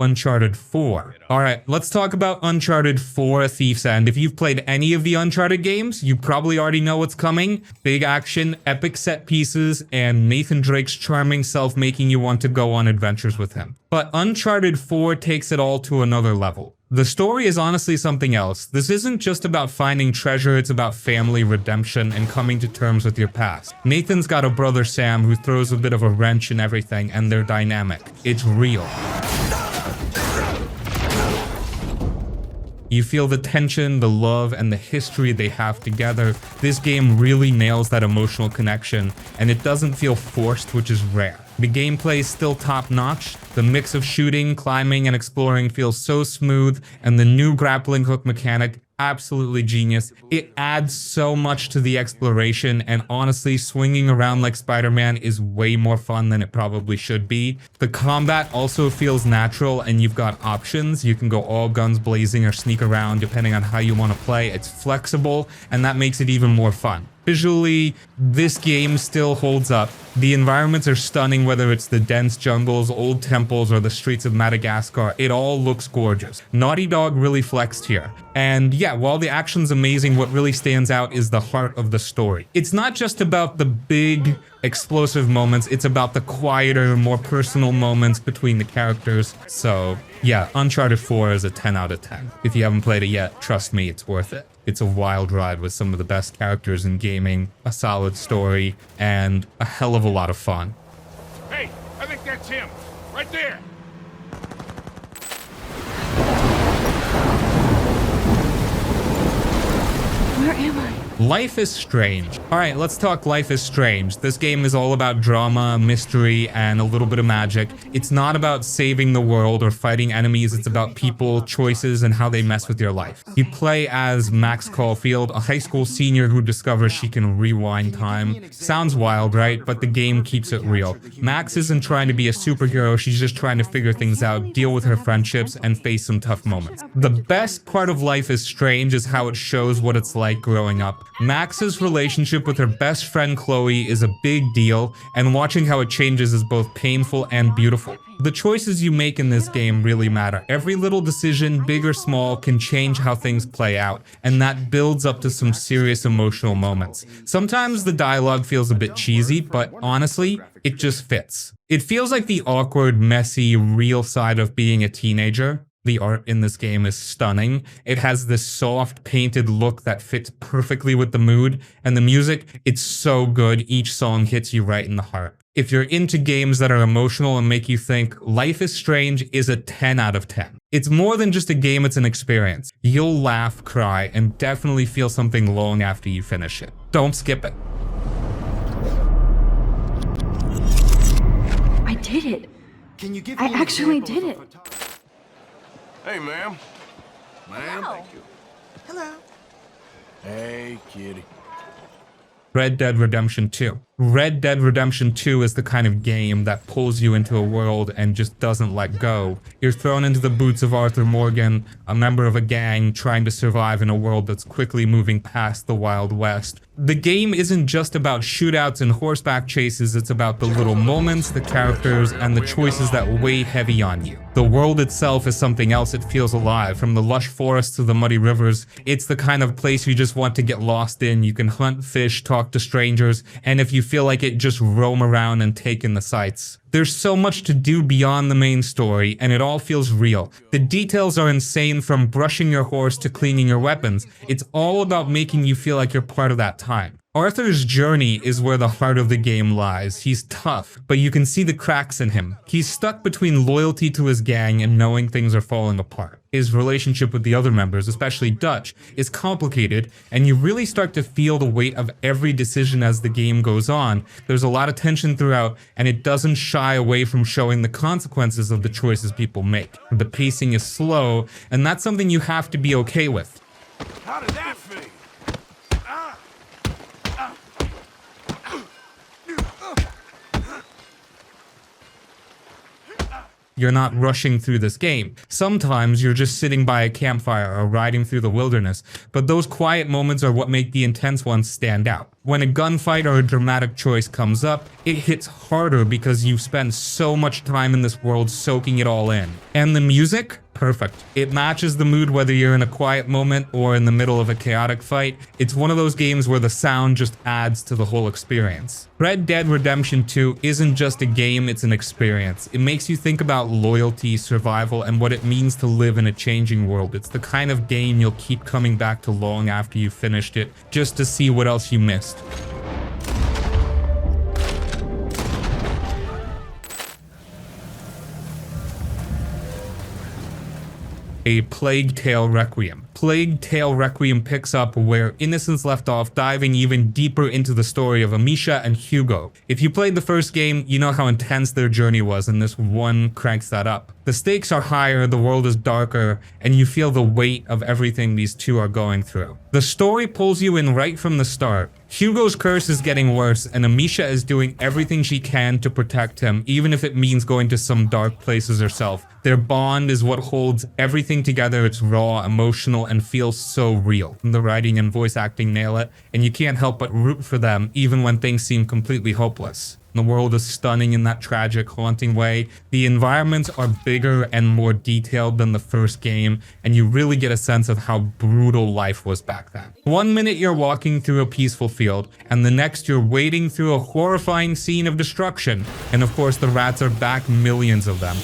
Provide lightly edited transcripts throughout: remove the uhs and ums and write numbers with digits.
Uncharted 4. Alright, let's talk about Uncharted 4 Thief's End. If you've played any of the Uncharted games, you probably already know what's coming. Big action, epic set pieces, and Nathan Drake's charming self making you want to go on adventures with him. But Uncharted 4 takes it all to another level. The story is honestly something else. This isn't just about finding treasure, it's about family, redemption, and coming to terms with your past. Nathan's got a brother Sam who throws a bit of a wrench in everything, and they're dynamic. It's real. You feel the tension, the love, and the history they have together. This game really nails that emotional connection, and it doesn't feel forced, which is rare. The gameplay is still top-notch. The mix of shooting, climbing, and exploring feels so smooth, and the new grappling hook mechanic, absolutely genius. It adds so much to the exploration, and honestly, swinging around like Spider-Man is way more fun than it probably should be. The combat also feels natural, and you've got options. You can go all guns blazing or sneak around depending on how you want to play. It's flexible, and that makes it even more fun. Visually, this game still holds up. The environments are stunning, whether it's the dense jungles, old temples, or the streets of Madagascar. It all looks gorgeous. Naughty Dog really flexed here. And yeah, while the action's amazing, what really stands out is the heart of the story. It's not just about the big, explosive moments, it's about the quieter, more personal moments between the characters. So yeah, Uncharted 4 is a 10 out of 10. If you haven't played it yet, trust me, it's worth it. It's a wild ride with some of the best characters in gaming, a solid story, and a hell of a lot of fun. Hey, I think that's him. Right there. Where am I? Life is Strange. Alright, let's talk Life is Strange. This game is all about drama, mystery, and a little bit of magic. It's not about saving the world or fighting enemies, it's about people, choices, and how they mess with your life. You play as Max Caulfield, a high school senior who discovers she can rewind time. Sounds wild, right? But the game keeps it real. Max isn't trying to be a superhero, she's just trying to figure things out, deal with her friendships, and face some tough moments. The best part of Life is Strange is how it shows what it's like growing up. Max's relationship with her best friend Chloe is a big deal, and watching how it changes is both painful and beautiful. The choices you make in this game really matter. Every little decision, big or small, can change how things play out, and that builds up to some serious emotional moments. Sometimes the dialogue feels a bit cheesy, but honestly, it just fits. It feels like the awkward, messy, real side of being a teenager. The art in this game is stunning. It has this soft, painted look that fits perfectly with the mood, and the music, it's so good. Each song hits you right in the heart. If you're into games that are emotional and make you think, Life is Strange is a 10 out of 10. It's more than just a game, it's an experience. You'll laugh, cry, and definitely feel something long after you finish it. Don't skip it. I did it. Can you give I me an actually example did of it. a photo- Hey, ma'am. Ma'am? Thank you. Hello. Hey, kitty. Red Dead Redemption 2. Red Dead Redemption 2 is the kind of game that pulls you into a world and just doesn't let go. You're thrown into the boots of Arthur Morgan, a member of a gang trying to survive in a world that's quickly moving past the Wild West. The game isn't just about shootouts and horseback chases, it's about the little moments, the characters, and the choices that weigh heavy on you. The world itself is something else. It feels alive. From the lush forests to the muddy rivers, it's the kind of place you just want to get lost in. You can hunt, fish, talk to strangers, and if you feel like it, just roam around and take in the sights. There's so much to do beyond the main story, and it all feels real. The details are insane, from brushing your horse to cleaning your weapons. It's all about making you feel like you're part of that time. Arthur's journey is where the heart of the game lies. He's tough, but you can see the cracks in him. He's stuck between loyalty to his gang and knowing things are falling apart. His relationship with the other members, especially Dutch, is complicated, and you really start to feel the weight of every decision as the game goes on. There's a lot of tension throughout, and it doesn't shy away from showing the consequences of the choices people make. The pacing is slow, and that's something you have to be okay with. How did that feel? You're not rushing through this game. Sometimes you're just sitting by a campfire or riding through the wilderness, but those quiet moments are what make the intense ones stand out. When a gunfight or a dramatic choice comes up, it hits harder because you've spent so much time in this world soaking it all in. And the music? Perfect. It matches the mood whether you're in a quiet moment or in the middle of a chaotic fight. It's one of those games where the sound just adds to the whole experience. Red Dead Redemption 2 isn't just a game, it's an experience. It makes you think about loyalty, survival, and what it means to live in a changing world. It's the kind of game you'll keep coming back to long after you finished it, just to see what else you missed. A Plague Tale Requiem. Plague Tale Requiem picks up where Innocence left off, diving even deeper into the story of Amisha and Hugo. If you played the first game, you know how intense their journey was, and this one cranks that up. The stakes are higher, the world is darker, and you feel the weight of everything these two are going through. The story pulls you in right from the start. Hugo's curse is getting worse, and Amisha is doing everything she can to protect him, even if it means going to some dark places herself. Their bond is what holds everything together. It's raw, emotional, and feels so real. The writing and voice acting nail it, and you can't help but root for them even when things seem completely hopeless. The world is stunning in that tragic, haunting way. The environments are bigger and more detailed than the first game, and you really get a sense of how brutal life was back then. 1 minute you're walking through a peaceful field, and the next you're wading through a horrifying scene of destruction. And of course the rats are back, millions of them.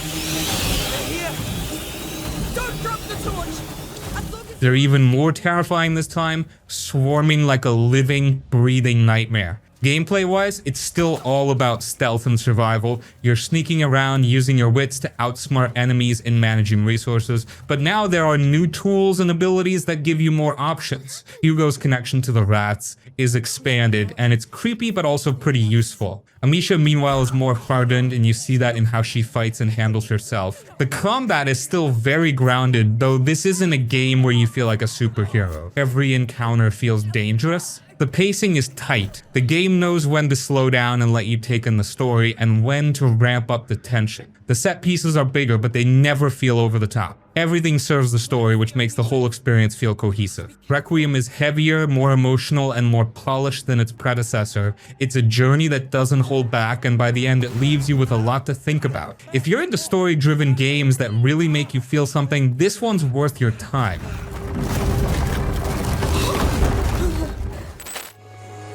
They're even more terrifying this time, swarming like a living, breathing nightmare. Gameplay-wise, it's still all about stealth and survival. You're sneaking around, using your wits to outsmart enemies and managing resources, but now there are new tools and abilities that give you more options. Hugo's connection to the rats is expanded, and it's creepy but also pretty useful. Amisha, meanwhile, is more hardened, and you see that in how she fights and handles herself. The combat is still very grounded, though this isn't a game where you feel like a superhero. Every encounter feels dangerous. The pacing is tight. The game knows when to slow down and let you take in the story, and when to ramp up the tension. The set pieces are bigger, but they never feel over the top. Everything serves the story, which makes the whole experience feel cohesive. Requiem is heavier, more emotional, and more polished than its predecessor. It's a journey that doesn't hold back, and by the end it leaves you with a lot to think about. If you're into story-driven games that really make you feel something, this one's worth your time.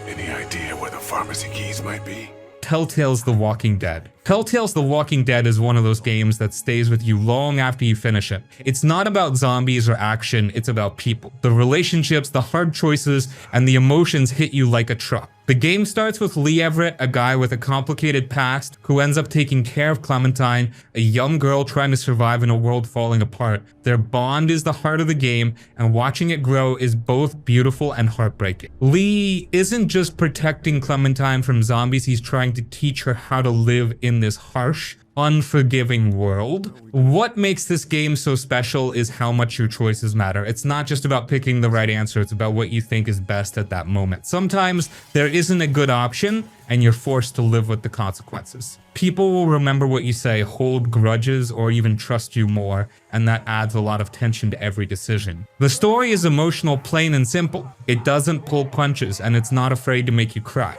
Any idea where the pharmacy keys might be? Telltale's The Walking Dead. Telltale's The Walking Dead is one of those games that stays with you long after you finish it. It's not about zombies or action, it's about people. The relationships, the hard choices, and the emotions hit you like a truck. The game starts with Lee Everett, a guy with a complicated past, who ends up taking care of Clementine, a young girl trying to survive in a world falling apart. Their bond is the heart of the game, and watching it grow is both beautiful and heartbreaking. Lee isn't just protecting Clementine from zombies, he's trying to teach her how to live in this harsh, unforgiving world. What makes this game so special is how much your choices matter. It's not just about picking the right answer, it's about what you think is best at that moment. Sometimes there isn't a good option, and you're forced to live with the consequences. People will remember what you say, hold grudges, or even trust you more, and that adds a lot of tension to every decision. The story is emotional, plain and simple. It doesn't pull punches, and it's not afraid to make you cry.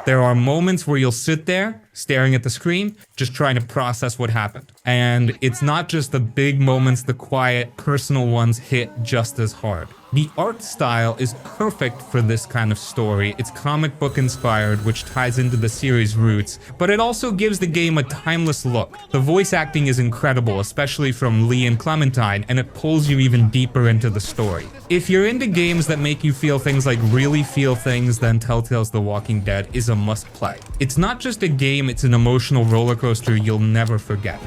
There are moments where you'll sit there, staring at the screen, just trying to process what happened. And it's not just the big moments, the quiet, personal ones hit just as hard. The art style is perfect for this kind of story. It's comic book inspired, which ties into the series' roots, but it also gives the game a timeless look. The voice acting is incredible, especially from Lee and Clementine, and it pulls you even deeper into the story. If you're into games that make you feel things, like really feel things, then Telltale's The Walking Dead is a must-play. It's not just a game, it's an emotional roller coaster you'll never forget.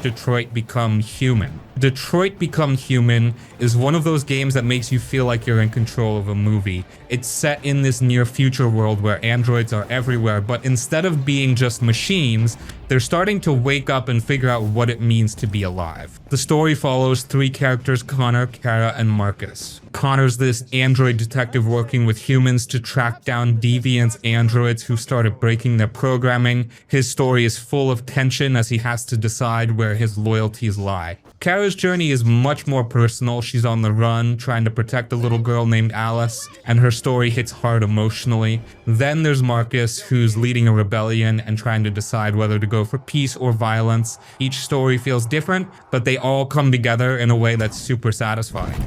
Detroit Become Human. Detroit Become Human is one of those games that makes you feel like you're in control of a movie. It's set in this near future world where androids are everywhere, but instead of being just machines, they're starting to wake up and figure out what it means to be alive. The story follows three characters, Connor, Kara, and Marcus. Connor's this android detective working with humans to track down deviant androids who started breaking their programming. His story is full of tension as he has to decide where his loyalties lie. Kara's journey is much more personal. She's on the run, trying to protect a little girl named Alice, and her story hits hard emotionally. Then there's Marcus, who's leading a rebellion and trying to decide whether to go for peace or violence. Each story feels different, but they all come together in a way that's super satisfying.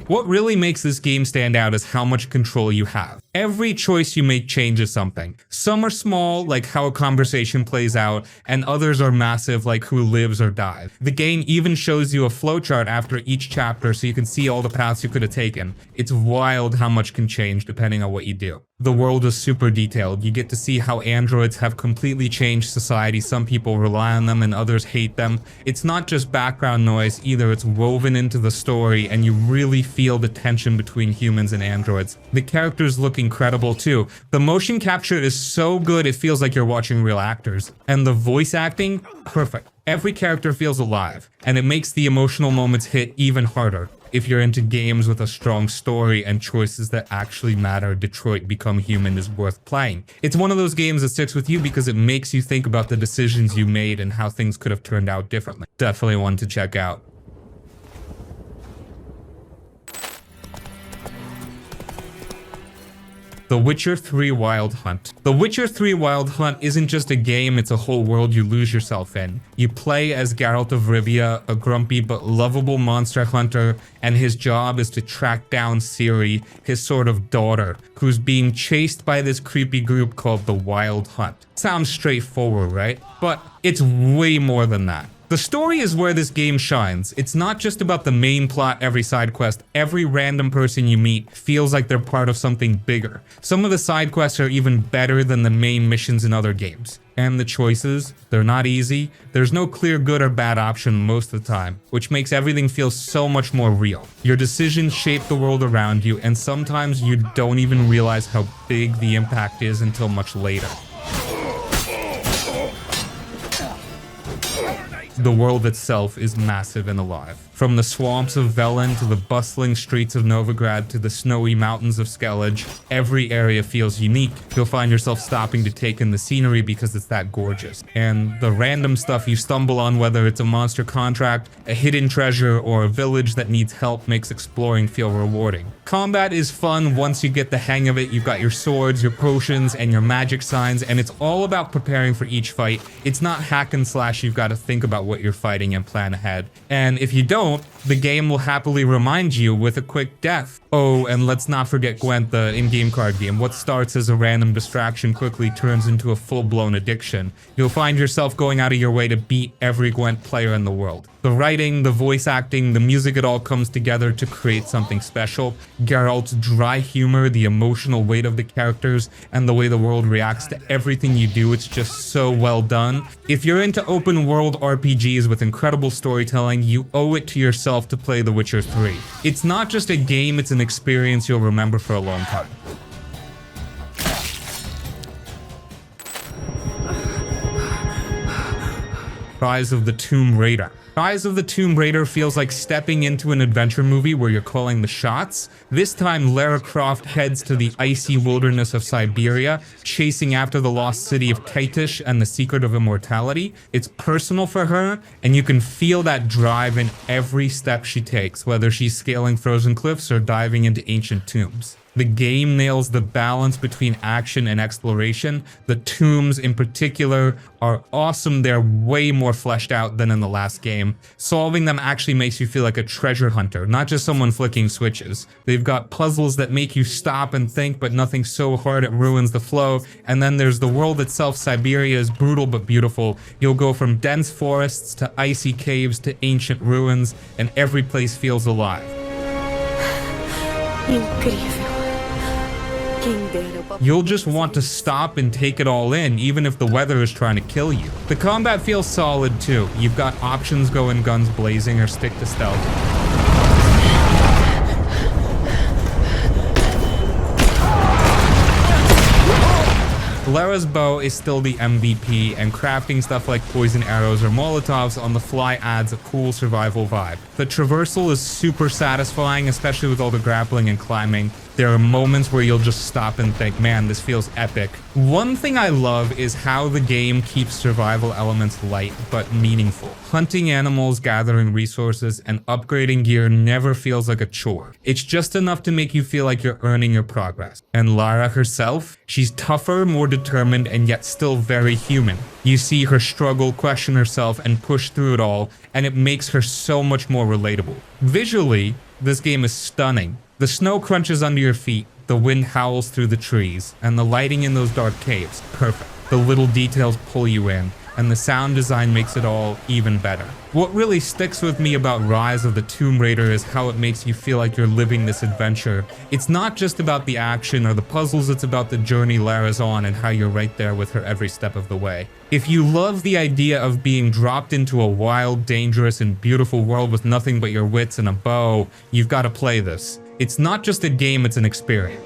What really makes this game stand out is how much control you have. Every choice you make changes something. Some are small, like how a conversation plays out, and others are massive, like who lives or dies. The game even shows you a flowchart after each chapter so you can see all the paths you could have taken. It's wild how much can change depending on what you do. The world is super detailed. You get to see how androids have completely changed society. Some people rely on them and others hate them. It's not just background noise either, it's woven into the story and you really feel the tension between humans and androids. The characters look incredible too. The motion capture is so good it feels like you're watching real actors. And the voice acting, perfect. Every character feels alive, and it makes the emotional moments hit even harder. If you're into games with a strong story and choices that actually matter, Detroit Become Human is worth playing. It's one of those games that sticks with you because it makes you think about the decisions you made and how things could have turned out differently. Definitely one to check out. The Witcher 3 Wild Hunt. The Witcher 3 Wild Hunt isn't just a game, it's a whole world you lose yourself in. You play as Geralt of Rivia, a grumpy but lovable monster hunter, and his job is to track down Ciri, his sort of daughter, who's being chased by this creepy group called the Wild Hunt. Sounds straightforward, right? But it's way more than that. The story is where this game shines. It's not just about the main plot, every side quest. Every random person you meet feels like they're part of something bigger. Some of the side quests are even better than the main missions in other games. And the choices, they're not easy. There's no clear good or bad option most of the time, which makes everything feel so much more real. Your decisions shape the world around you, and sometimes you don't even realize how big the impact is until much later. The world itself is massive and alive. From the swamps of Velen to the bustling streets of Novigrad to the snowy mountains of Skellige, every area feels unique. You'll find yourself stopping to take in the scenery because it's that gorgeous. And the random stuff you stumble on, whether it's a monster contract, a hidden treasure, or a village that needs help, makes exploring feel rewarding. Combat is fun once you get the hang of it. You've got your swords, your potions, and your magic signs, and it's all about preparing for each fight. It's not hack and slash. You've got to think about what you're fighting and plan ahead. And if you don't, the game will happily remind you with a quick death. Oh, and let's not forget Gwent, the in-game card game. What starts as a random distraction quickly turns into a full-blown addiction. You'll find yourself going out of your way to beat every Gwent player in the world. The writing, the voice acting, the music, it all comes together to create something special. Geralt's dry humor, the emotional weight of the characters, and the way the world reacts to everything you do, it's just so well done. If you're into open world RPGs with incredible storytelling, you owe it to yourself to play The Witcher 3. It's not just a game, it's an experience you'll remember for a long time. Rise of the Tomb Raider. Rise of the Tomb Raider feels like stepping into an adventure movie where you're calling the shots. This time, Lara Croft heads to the icy wilderness of Siberia, chasing after the lost city of Kaitish and the secret of immortality. It's personal for her, and you can feel that drive in every step she takes, whether she's scaling frozen cliffs or diving into ancient tombs. The game nails the balance between action and exploration. The tombs in particular are awesome. They're way more fleshed out than in the last game. Solving them actually makes you feel like a treasure hunter, not just someone flicking switches. They've got puzzles that make you stop and think, but nothing so hard it ruins the flow. And then there's the world itself. Siberia is brutal but beautiful. You'll go from dense forests to icy caves to ancient ruins, and every place feels alive. You'll just want to stop and take it all in, even if the weather is trying to kill you. The combat feels solid too. You've got options going guns blazing or stick to stealth. Lara's bow is still the MVP, and crafting stuff like poison arrows or molotovs on the fly adds a cool survival vibe. The traversal is super satisfying, especially with all the grappling and climbing. There are moments where you'll just stop and think, man, this feels epic. One thing I love is how the game keeps survival elements light but meaningful. Hunting animals, gathering resources, and upgrading gear never feels like a chore. It's just enough to make you feel like you're earning your progress. And Lara herself, she's tougher, more determined, and yet still very human. You see her struggle, question herself, and push through it all, and it makes her so much more relatable. Visually, this game is stunning. The snow crunches under your feet, the wind howls through the trees, and the lighting in those dark caves, perfect. The little details pull you in, and the sound design makes it all even better. What really sticks with me about Rise of the Tomb Raider is how it makes you feel like you're living this adventure. It's not just about the action or the puzzles, it's about the journey Lara's on and how you're right there with her every step of the way. If you love the idea of being dropped into a wild, dangerous, and beautiful world with nothing but your wits and a bow, you've got to play this. It's not just a game, it's an experience.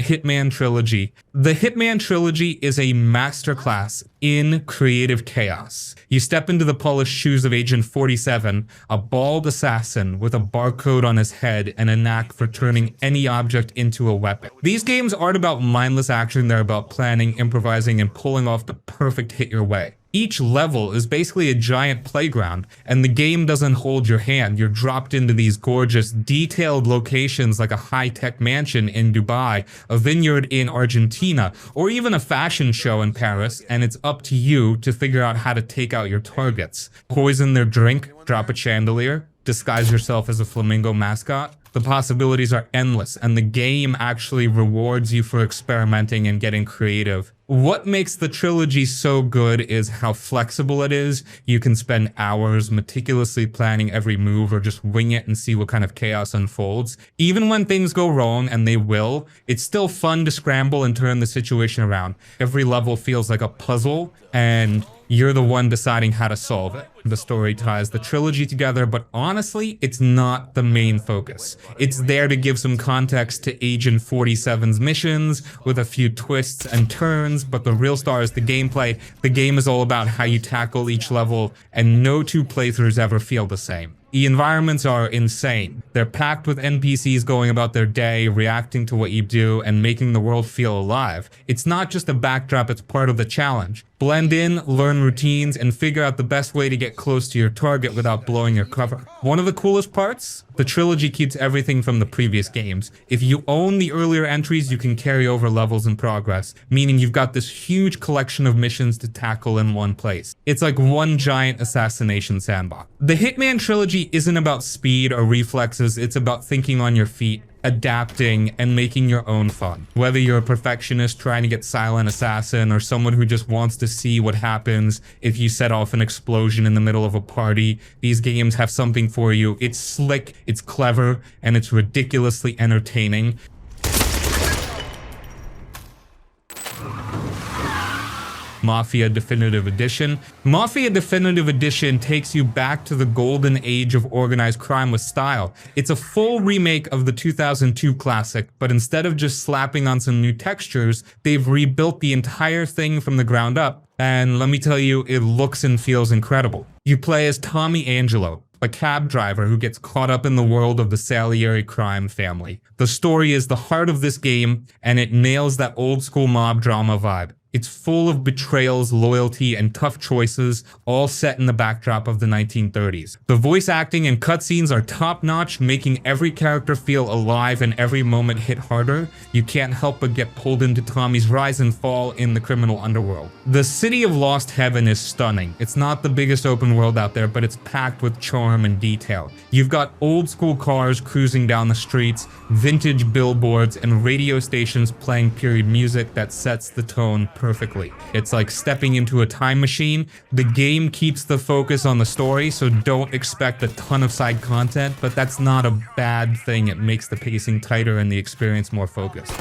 Hitman Trilogy. The Hitman Trilogy is a masterclass in creative chaos. You step into the polished shoes of Agent 47, a bald assassin with a barcode on his head and a knack for turning any object into a weapon. These games aren't about mindless action, they're about planning, improvising, and pulling off the perfect hit your way. Each level is basically a giant playground, and the game doesn't hold your hand. You're dropped into these gorgeous, detailed locations like a high-tech mansion in Dubai, a vineyard in Argentina, or even a fashion show in Paris, and it's up to you to figure out how to take out your targets. Poison their drink, drop a chandelier, disguise yourself as a flamingo mascot. The possibilities are endless, and the game actually rewards you for experimenting and getting creative. What makes the trilogy so good is how flexible it is. You can spend hours meticulously planning every move or just wing it and see what kind of chaos unfolds. Even when things go wrong, and they will, it's still fun to scramble and turn the situation around. Every level feels like a puzzle, and you're the one deciding how to solve it. The story ties the trilogy together, but honestly, it's not the main focus. It's there to give some context to Agent 47's missions, with a few twists and turns, but the real star is the gameplay. The game is all about how you tackle each level, and no two playthroughs ever feel the same. The environments are insane. They're packed with NPCs going about their day, reacting to what you do, and making the world feel alive. It's not just a backdrop, it's part of the challenge. Blend in, learn routines, and figure out the best way to get close to your target without blowing your cover. One of the coolest parts? The trilogy keeps everything from the previous games. If you own the earlier entries, you can carry over levels in progress, meaning you've got this huge collection of missions to tackle in one place. It's like one giant assassination sandbox. The Hitman Trilogy isn't about speed or reflexes, it's about thinking on your feet, adapting, and making your own fun. Whether you're a perfectionist trying to get Silent Assassin, or someone who just wants to see what happens if you set off an explosion in the middle of a party, these games have something for you. It's slick, it's clever, and it's ridiculously entertaining. Mafia Definitive Edition. Mafia Definitive Edition takes you back to the golden age of organized crime with style. It's a full remake of the 2002 classic, but instead of just slapping on some new textures, they've rebuilt the entire thing from the ground up. And let me tell you, it looks and feels incredible. You play as Tommy Angelo, a cab driver who gets caught up in the world of the Salieri crime family. The story is the heart of this game, and it nails that old school mob drama vibe. It's full of betrayals, loyalty, and tough choices, all set in the backdrop of the 1930s. The voice acting and cutscenes are top-notch, making every character feel alive and every moment hit harder. You can't help but get pulled into Tommy's rise and fall in the criminal underworld. The City of Lost Heaven is stunning. It's not the biggest open world out there, but it's packed with charm and detail. You've got old-school cars cruising down the streets, vintage billboards, and radio stations playing period music that sets the tone perfectly. It's like stepping into a time machine. The game keeps the focus on the story, so don't expect a ton of side content, but that's not a bad thing. It makes the pacing tighter and the experience more focused.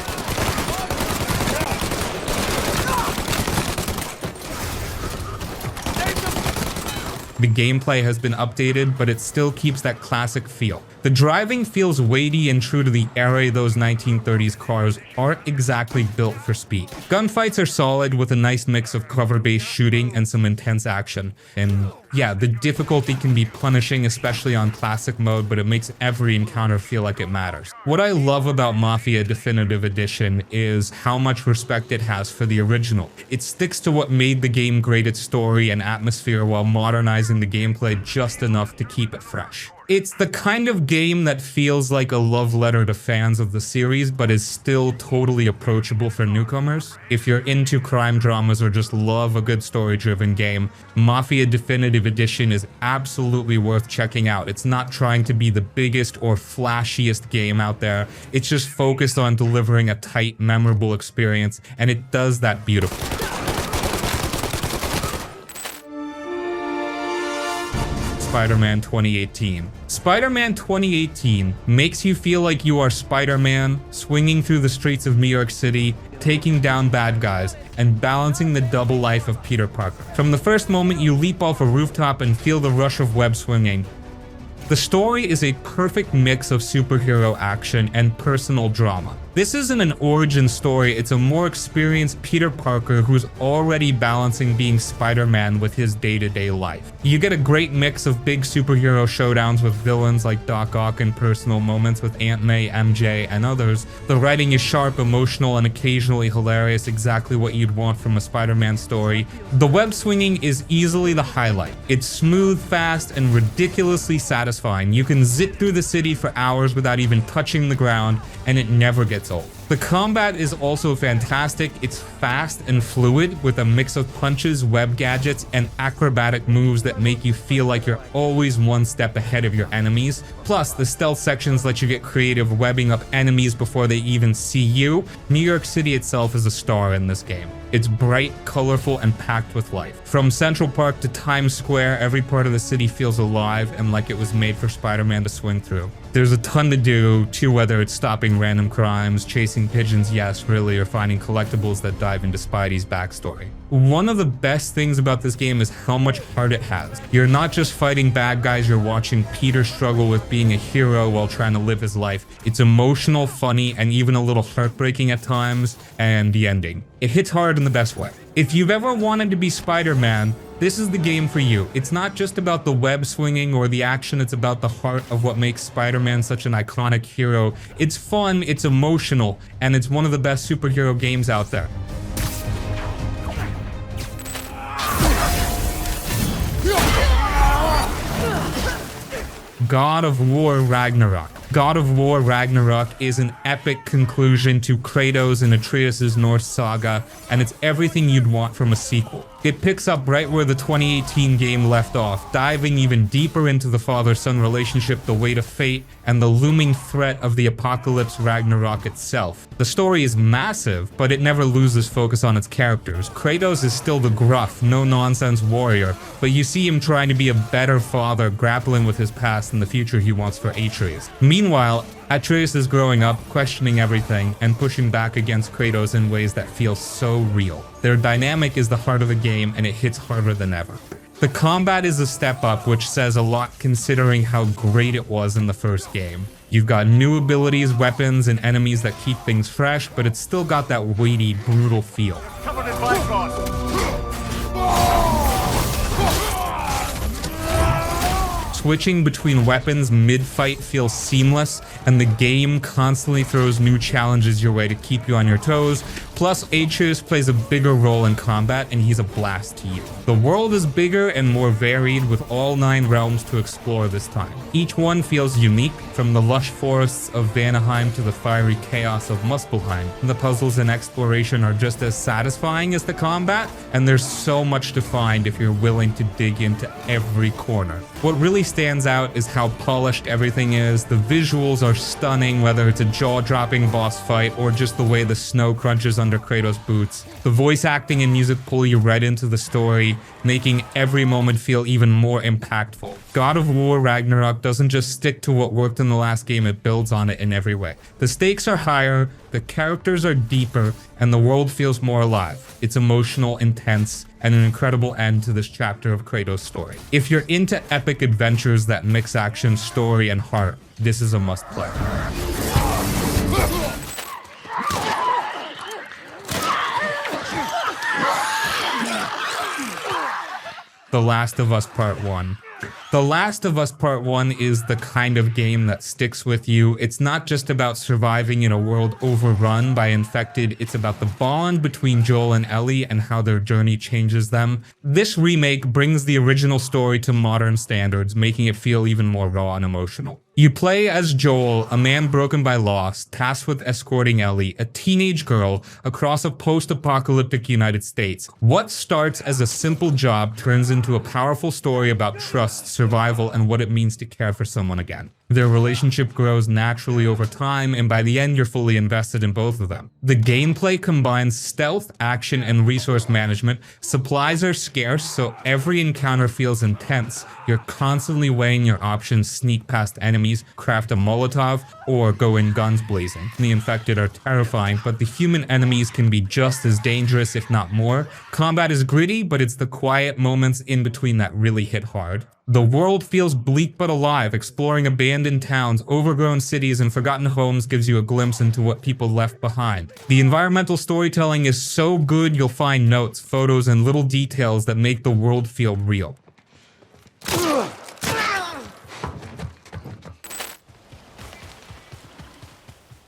The gameplay has been updated, but it still keeps that classic feel. The driving feels weighty and true to the era. Those 1930s cars aren't exactly built for speed. Gunfights are solid with a nice mix of cover-based shooting and some intense action. And yeah, the difficulty can be punishing, especially on classic mode, but it makes every encounter feel like it matters. What I love about Mafia Definitive Edition is how much respect it has for the original. It sticks to what made the game great, its story and atmosphere, while modernizing the gameplay just enough to keep it fresh. It's the kind of game that feels like a love letter to fans of the series, but is still totally approachable for newcomers. If you're into crime dramas or just love a good story-driven game, Mafia Definitive Edition is absolutely worth checking out. It's not trying to be the biggest or flashiest game out there. It's just focused on delivering a tight, memorable experience, and it does that beautifully. Spider-Man 2018. Spider-Man 2018 makes you feel like you are Spider-Man, swinging through the streets of New York City, taking down bad guys, and balancing the double life of Peter Parker. From the first moment you leap off a rooftop and feel the rush of web swinging, the story is a perfect mix of superhero action and personal drama. This isn't an origin story, it's a more experienced Peter Parker who's already balancing being Spider-Man with his day-to-day life. You get a great mix of big superhero showdowns with villains like Doc Ock and personal moments with Aunt May, MJ, and others. The writing is sharp, emotional, and occasionally hilarious, exactly what you'd want from a Spider-Man story. The web swinging is easily the highlight. It's smooth, fast, and ridiculously satisfying. You can zip through the city for hours without even touching the ground, and it never gets old. The combat is also fantastic. It's fast and fluid with a mix of punches, web gadgets, and acrobatic moves that make you feel like you're always one step ahead of your enemies. Plus, the stealth sections let you get creative, webbing up enemies before they even see you. New York City itself is a star in this game. It's bright, colorful, and packed with life. From Central Park to Times Square, every part of the city feels alive and like it was made for Spider-Man to swing through. There's a ton to do, too, whether it's stopping random crimes, chasing pigeons, yes, really, or finding collectibles that dive into Spidey's backstory. One of the best things about this game is how much heart it has. You're not just fighting bad guys, you're watching Peter struggle with being a hero while trying to live his life. It's emotional, funny, and even a little heartbreaking at times, and the ending. It hits hard in the best way. If you've ever wanted to be Spider-Man, this is the game for you. It's not just about the web swinging or the action, it's about the heart of what makes Spider-Man such an iconic hero. It's fun, it's emotional, and it's one of the best superhero games out there. God of War Ragnarok. God of War Ragnarok is an epic conclusion to Kratos and Atreus' Norse saga, and it's everything you'd want from a sequel. It picks up right where the 2018 game left off, diving even deeper into the father-son relationship, the weight of fate, and the looming threat of the apocalypse Ragnarok itself. The story is massive, but it never loses focus on its characters. Kratos is still the gruff, no-nonsense warrior, but you see him trying to be a better father, grappling with his past and the future he wants for Atreus. Meanwhile, Atreus is growing up, questioning everything, and pushing back against Kratos in ways that feel so real. Their dynamic is the heart of the game, and it hits harder than ever. The combat is a step up, which says a lot considering how great it was in the first game. You've got new abilities, weapons, and enemies that keep things fresh, but it's still got that weighty, brutal feel. Switching between weapons mid-fight feels seamless, and the game constantly throws new challenges your way to keep you on your toes. Plus, Atreus plays a bigger role in combat, and he's a blast to you. The world is bigger and more varied, with all 9 realms to explore this time. Each one feels unique, from the lush forests of Vanaheim to the fiery chaos of Muspelheim. The puzzles and exploration are just as satisfying as the combat, and there's so much to find if you're willing to dig into every corner. What really stands out is how polished everything is. The visuals are stunning, whether it's a jaw-dropping boss fight or just the way the snow crunches on under Kratos' boots. The voice acting and music pull you right into the story, making every moment feel even more impactful. God of War Ragnarok doesn't just stick to what worked in the last game, it builds on it in every way. The stakes are higher, the characters are deeper, and the world feels more alive. It's emotional, intense, and an incredible end to this chapter of Kratos' story. If you're into epic adventures that mix action, story, and heart, this is a must-play. The Last of Us Part 1. The Last of Us Part 1 is the kind of game that sticks with you. It's not just about surviving in a world overrun by infected, it's about the bond between Joel and Ellie and how their journey changes them. This remake brings the original story to modern standards, making it feel even more raw and emotional. You play as Joel, a man broken by loss, tasked with escorting Ellie, a teenage girl, across a post-apocalyptic United States. What starts as a simple job turns into a powerful story about trust, survival, and what it means to care for someone again. Their relationship grows naturally over time, and by the end you're fully invested in both of them. The gameplay combines stealth, action, and resource management. Supplies are scarce, so every encounter feels intense. You're constantly weighing your options, sneak past enemies, craft a Molotov, or go in guns blazing. The infected are terrifying, but the human enemies can be just as dangerous, if not more. Combat is gritty, but it's the quiet moments in between that really hit hard. The world feels bleak but alive. Exploring abandoned towns, overgrown cities, and forgotten homes gives you a glimpse into what people left behind. The environmental storytelling is so good you'll find notes, photos, and little details that make the world feel real.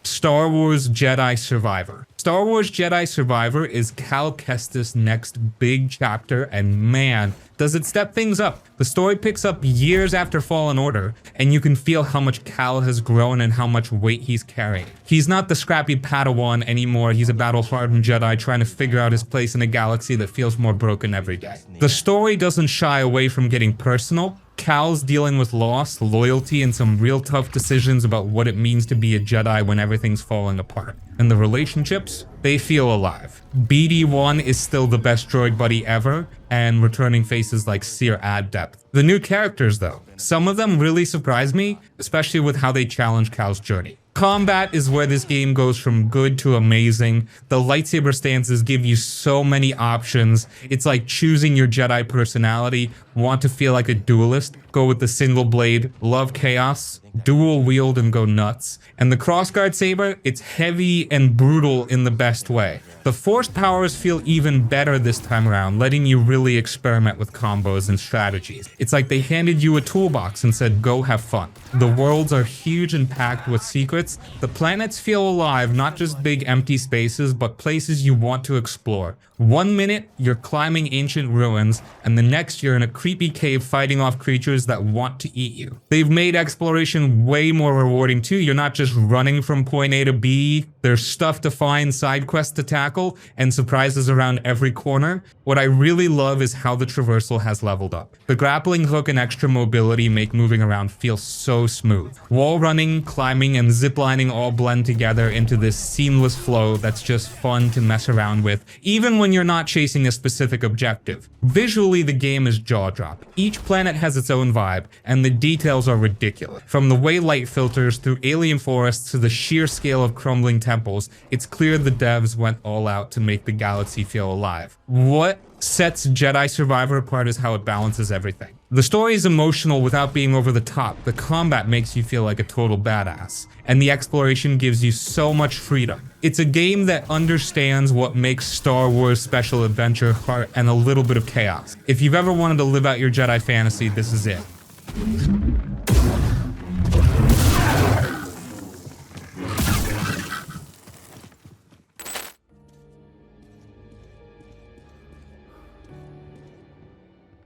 Star Wars Jedi Survivor. Star Wars Jedi Survivor is Cal Kestis' next big chapter, and man, does it step things up. The story picks up years after Fallen Order, and you can feel how much Cal has grown and how much weight he's carrying. He's not the scrappy Padawan anymore, he's a battle-hardened Jedi trying to figure out his place in a galaxy that feels more broken every day. The story doesn't shy away from getting personal. Cal's dealing with loss, loyalty, and some real tough decisions about what it means to be a Jedi when everything's falling apart. And the relationships, they feel alive. BD-1 is still the best droid buddy ever, and returning faces like Seer add depth. The new characters though, some of them really surprised me, especially with how they challenge Cal's journey. Combat is where this game goes from good to amazing. The lightsaber stances give you so many options. It's like choosing your Jedi personality. Want to feel like a duelist? Go with the single blade. Love chaos? Dual wield and go nuts. And the crossguard saber, it's heavy and brutal in the best way. The force powers feel even better this time around, letting you really experiment with combos and strategies. It's like they handed you a toolbox and said, go have fun. The worlds are huge and packed with secrets. The planets feel alive, not just big empty spaces, but places you want to explore. 1 minute, you're climbing ancient ruins, and the next you're in a creepy cave fighting off creatures that want to eat you. They've made exploration way more rewarding too. You're not just running from point A to B. There's stuff to find, side quests to tackle, and surprises around every corner. What I really love is how the traversal has leveled up. The grappling hook and extra mobility make moving around feel so smooth. Wall running, climbing, and ziplining all blend together into this seamless flow that's just fun to mess around with, even when you're not chasing a specific objective. Visually, the game is jaw-dropping. Each planet has its own vibe, and the details are ridiculous. From the way light filters through alien forests to the sheer scale of crumbling temples, it's clear the devs went all out to make the galaxy feel alive. What sets Jedi Survivor apart is how it balances everything. The story is emotional without being over the top. The combat makes you feel like a total badass. And the exploration gives you so much freedom. It's a game that understands what makes Star Wars special adventure, heart, and a little bit of chaos. If you've ever wanted to live out your Jedi fantasy, this is it.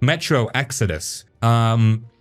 Metro Exodus.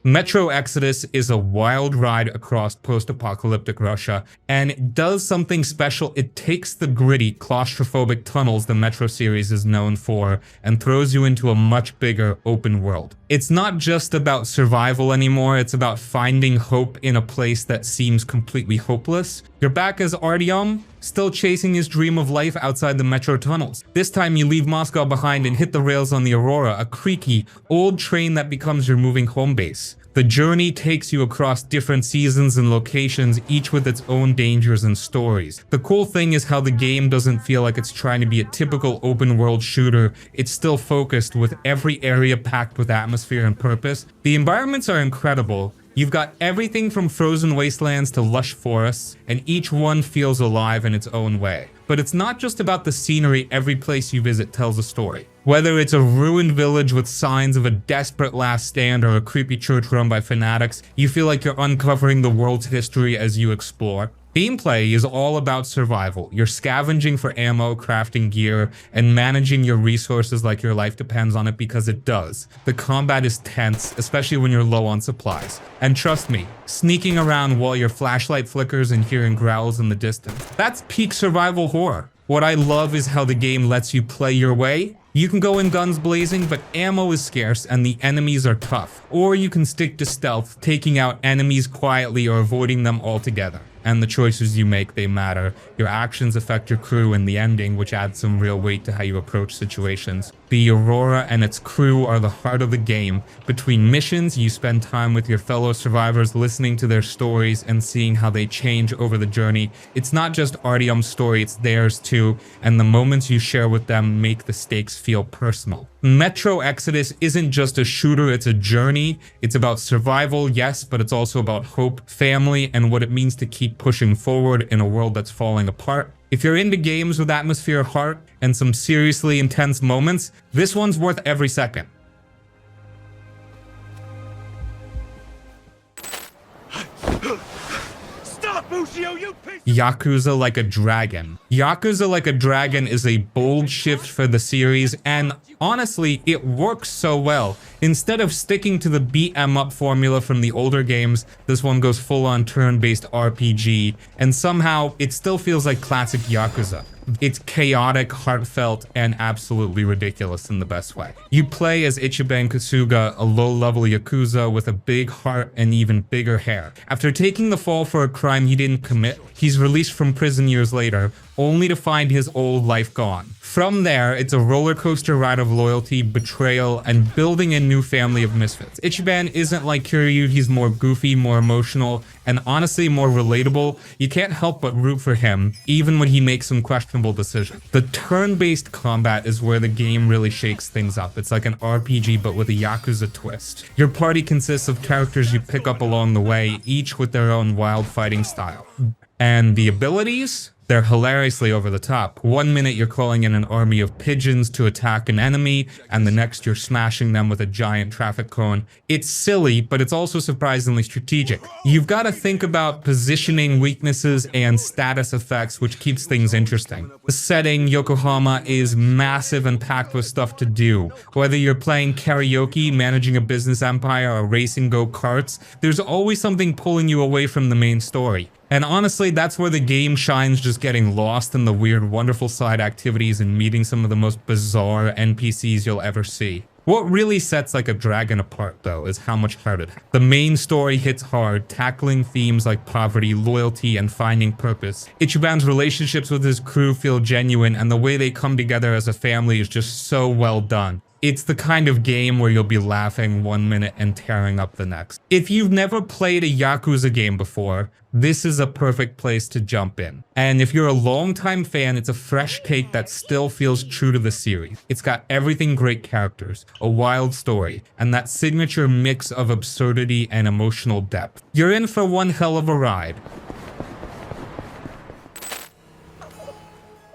Metro Exodus is a wild ride across post-apocalyptic Russia, and it does something special. It takes the gritty, claustrophobic tunnels the Metro series is known for and throws you into a much bigger open world. It's not just about survival anymore, it's about finding hope in a place that seems completely hopeless. You're back as Artyom, still chasing his dream of life outside the metro tunnels. This time you leave Moscow behind and hit the rails on the Aurora, a creaky, old train that becomes your moving home base. The journey takes you across different seasons and locations, each with its own dangers and stories. The cool thing is how the game doesn't feel like it's trying to be a typical open world shooter. It's still focused, with every area packed with atmosphere and purpose. The environments are incredible. You've got everything from frozen wastelands to lush forests, and each one feels alive in its own way. But it's not just about the scenery. Every place you visit tells a story. Whether it's a ruined village with signs of a desperate last stand or a creepy church run by fanatics, you feel like you're uncovering the world's history as you explore. Gameplay is all about survival. You're scavenging for ammo, crafting gear, and managing your resources like your life depends on it, because it does. The combat is tense, especially when you're low on supplies. And trust me, sneaking around while your flashlight flickers and hearing growls in the distance, that's peak survival horror. What I love is how the game lets you play your way. You can go in guns blazing, but ammo is scarce and the enemies are tough. Or you can stick to stealth, taking out enemies quietly or avoiding them altogether. And the choices you make, they matter. Your actions affect your crew and the ending, which adds some real weight to how you approach situations. The Aurora and its crew are the heart of the game. Between missions, you spend time with your fellow survivors, listening to their stories and seeing how they change over the journey. It's not just Artyom's story, it's theirs too, and the moments you share with them make the stakes feel personal. Metro Exodus isn't just a shooter, it's a journey. It's about survival, yes, but it's also about hope, family, and what it means to keep pushing forward in a world that's falling apart. If you're into games with atmosphere, heart, and some seriously intense moments, this one's worth every second. Yakuza Like a Dragon. Yakuza Like a Dragon is a bold shift for the series, and honestly, it works so well. Instead of sticking to the beat 'em up formula from the older games, this one goes full on turn-based RPG, and somehow it still feels like classic Yakuza. It's chaotic, heartfelt, and absolutely ridiculous in the best way. You play as Ichiban Kasuga, a low-level Yakuza with a big heart and even bigger hair. After taking the fall for a crime he didn't commit, he's released from prison years later, only to find his old life gone. From there, it's a roller coaster ride of loyalty, betrayal, and building a new family of misfits. Ichiban isn't like Kiryu, he's more goofy, more emotional, and honestly more relatable. You can't help but root for him, even when he makes some questionable decisions. The turn-based combat is where the game really shakes things up. It's like an RPG but with a Yakuza twist. Your party consists of characters you pick up along the way, each with their own wild fighting style. And the abilities? They're hilariously over the top. One minute you're calling in an army of pigeons to attack an enemy, and the next you're smashing them with a giant traffic cone. It's silly, but it's also surprisingly strategic. You've got to think about positioning, weaknesses, and status effects, which keeps things interesting. The setting, Yokohama, is massive and packed with stuff to do. Whether you're playing karaoke, managing a business empire, or racing go-karts, there's always something pulling you away from the main story. And honestly, that's where the game shines, just getting lost in the weird, wonderful side activities and meeting some of the most bizarre NPCs you'll ever see. What really sets Like a Dragon apart, though, is how much heart it has. The main story hits hard, tackling themes like poverty, loyalty, and finding purpose. Ichiban's relationships with his crew feel genuine, and the way they come together as a family is just so well done. It's the kind of game where you'll be laughing one minute and tearing up the next. If you've never played a Yakuza game before, this is a perfect place to jump in. And if you're a longtime fan, it's a fresh take that still feels true to the series. It's got everything: great characters, a wild story, and that signature mix of absurdity and emotional depth. You're in for one hell of a ride.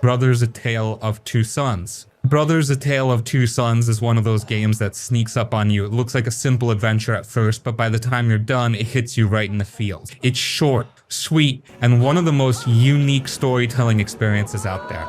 Brothers: A Tale of Two Sons. Brothers: A Tale of Two Sons is one of those games that sneaks up on you. It looks like a simple adventure at first, but by the time you're done, it hits you right in the feels. It's short, sweet, and one of the most unique storytelling experiences out there.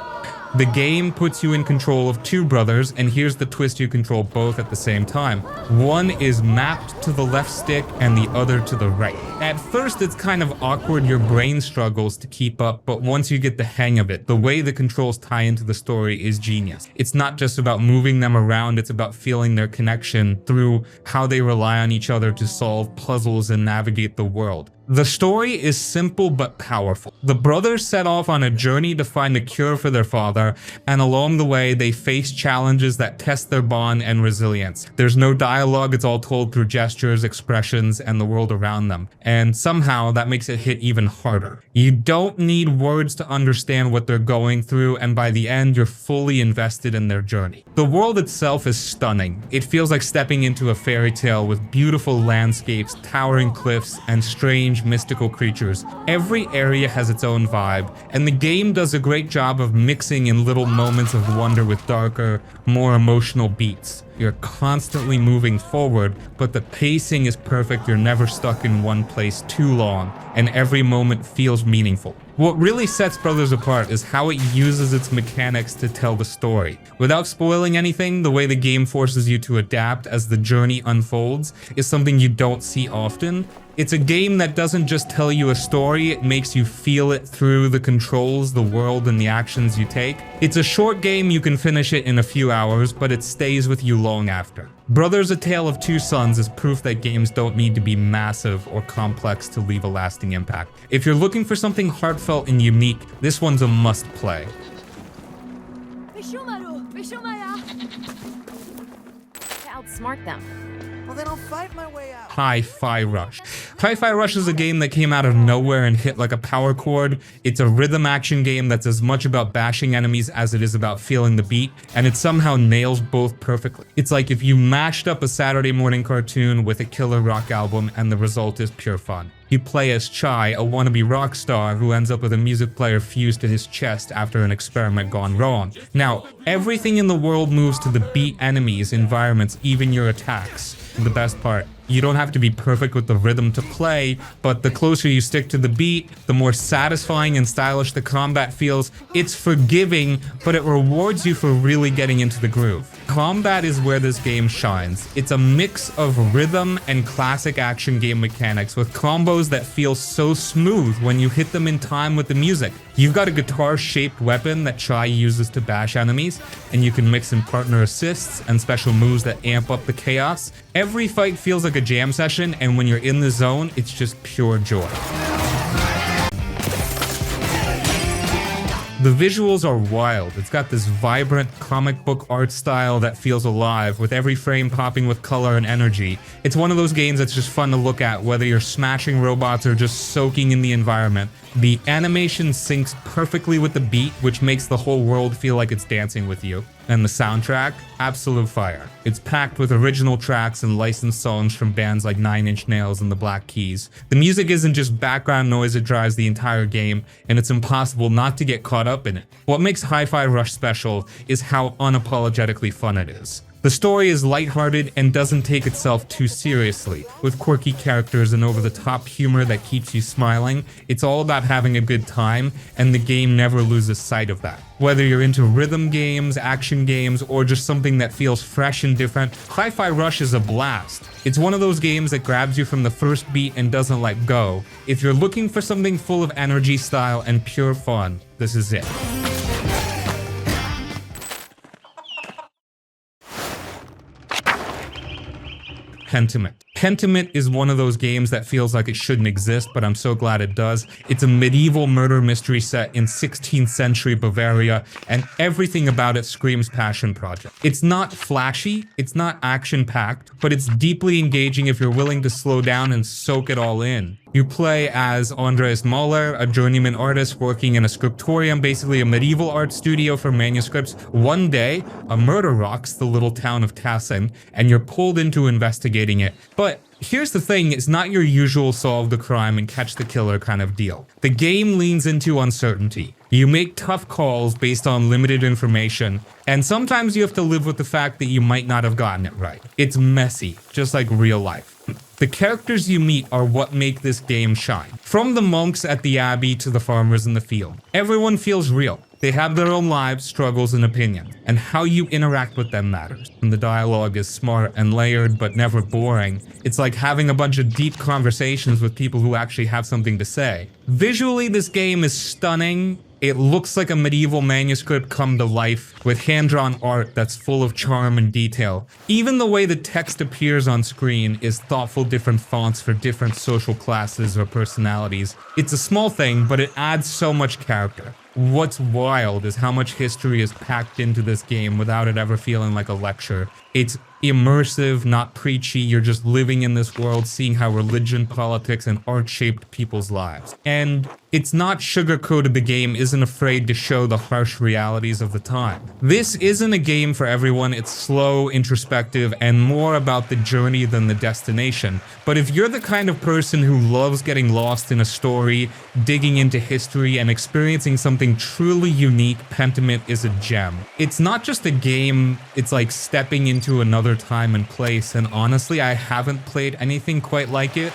The game puts you in control of two brothers, and here's the twist: you control both at the same time. One is mapped to the left stick and the other to the right. At first, it's kind of awkward, your brain struggles to keep up, but once you get the hang of it, the way the controls tie into the story is genius. It's not just about moving them around, it's about feeling their connection through how they rely on each other to solve puzzles and navigate the world. The story is simple but powerful. The brothers set off on a journey to find a cure for their father, and along the way they face challenges that test their bond and resilience. There's no dialogue, it's all told through gestures, expressions, and the world around them. And somehow that makes it hit even harder. You don't need words to understand what they're going through, and by the end you're fully invested in their journey. The world itself is stunning. It feels like stepping into a fairy tale with beautiful landscapes, towering cliffs, and strange mystical creatures. Every area has its own vibe, and the game does a great job of mixing in little moments of wonder with darker, more emotional beats. You're constantly moving forward, but the pacing is perfect. You're never stuck in one place too long, and every moment feels meaningful. What really sets Brothers apart is how it uses its mechanics to tell the story. Without spoiling anything, the way the game forces you to adapt as the journey unfolds is something you don't see often. It's a game that doesn't just tell you a story, it makes you feel it through the controls, the world, and the actions you take. It's a short game, you can finish it in a few hours, but it stays with you long after. Brothers: A Tale of Two Sons is proof that games don't need to be massive or complex to leave a lasting impact. If you're looking for something heartfelt and unique, this one's a must-play. Outsmart them. Well, then I'll fight my way out. Hi-Fi Rush. Hi-Fi Rush is a game that came out of nowhere and hit like a power chord. It's a rhythm action game that's as much about bashing enemies as it is about feeling the beat, and it somehow nails both perfectly. It's like if you mashed up a Saturday morning cartoon with a killer rock album, and the result is pure fun. You play as Chai, a wannabe rock star who ends up with a music player fused to his chest after an experiment gone wrong. Now, everything in the world moves to the beat: enemies, environments, even your attacks. The best part, you don't have to be perfect with the rhythm to play, but the closer you stick to the beat, the more satisfying and stylish the combat feels. It's forgiving, but it rewards you for really getting into the groove. Combat is where this game shines. It's a mix of rhythm and classic action game mechanics with combos that feel so smooth when you hit them in time with the music. You've got a guitar-shaped weapon that Chai uses to bash enemies, and you can mix in partner assists and special moves that amp up the chaos. Every fight feels like a jam session, and when you're in the zone, it's just pure joy. The visuals are wild. It's got this vibrant comic book art style that feels alive, with every frame popping with color and energy. It's one of those games that's just fun to look at, whether you're smashing robots or just soaking in the environment. The animation syncs perfectly with the beat, which makes the whole world feel like it's dancing with you. And the soundtrack? Absolute fire. It's packed with original tracks and licensed songs from bands like Nine Inch Nails and the Black Keys. The music isn't just background noise, it drives the entire game, and it's impossible not to get caught up in it. What makes Hi-Fi Rush special is how unapologetically fun it is. The story is lighthearted and doesn't take itself too seriously, with quirky characters and over-the-top humor that keeps you smiling. It's all about having a good time, and the game never loses sight of that. Whether you're into rhythm games, action games, or just something that feels fresh and different, Hi-Fi Rush is a blast. It's one of those games that grabs you from the first beat and doesn't let go. If you're looking for something full of energy, style, and pure fun, this is it. Pentiment. Pentiment is one of those games that feels like it shouldn't exist, but I'm so glad it does. It's a medieval murder mystery set in 16th century Bavaria, and everything about it screams passion project. It's not flashy, it's not action-packed, but it's deeply engaging if you're willing to slow down and soak it all in. You play as Andres Mahler, a journeyman artist working in a scriptorium, basically a medieval art studio for manuscripts. One day, a murder rocks the little town of Tassen, and you're pulled into investigating it. But here's the thing, it's not your usual solve the crime and catch the killer kind of deal. The game leans into uncertainty. You make tough calls based on limited information, and sometimes you have to live with the fact that you might not have gotten it right. It's messy, just like real life. The characters you meet are what make this game shine. From the monks at the abbey to the farmers in the field, everyone feels real. They have their own lives, struggles, and opinions, and how you interact with them matters. And the dialogue is smart and layered, but never boring. It's like having a bunch of deep conversations with people who actually have something to say. Visually, this game is stunning. It looks like a medieval manuscript come to life with hand-drawn art that's full of charm and detail. Even the way the text appears on screen is thoughtful different fonts for different social classes or personalities. It's a small thing, but it adds so much character. What's wild is how much history is packed into this game without it ever feeling like a lecture. It's immersive, not preachy. You're just living in this world, seeing how religion, politics, and art shaped people's lives. And it's not sugar-coated. The game isn't afraid to show the harsh realities of the time. This isn't a game for everyone. It's slow, introspective, and more about the journey than the destination. But if you're the kind of person who loves getting lost in a story, digging into history, and experiencing something truly unique, Pentiment is a gem. It's not just a game, it's like stepping into another time and place, and honestly, I haven't played anything quite like it.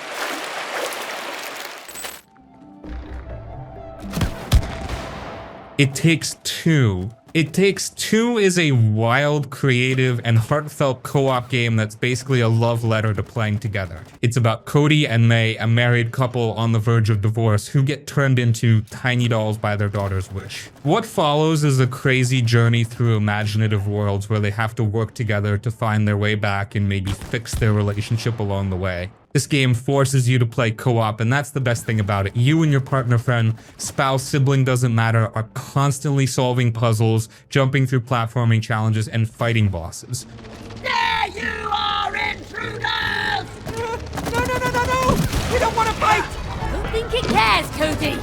It Takes Two. It Takes Two is a wild, creative, and heartfelt co-op game that's basically a love letter to playing together. It's about Cody and May, a married couple on the verge of divorce who get turned into tiny dolls by their daughter's wish. What follows is a crazy journey through imaginative worlds where they have to work together to find their way back and maybe fix their relationship along the way. This game forces you to play co-op, and that's the best thing about it. You and your partner, friend, spouse, sibling, doesn't matter, are constantly solving puzzles, jumping through platforming challenges, and fighting bosses. There you are, intruders! No! We don't want to fight! Don't think it cares, Cody.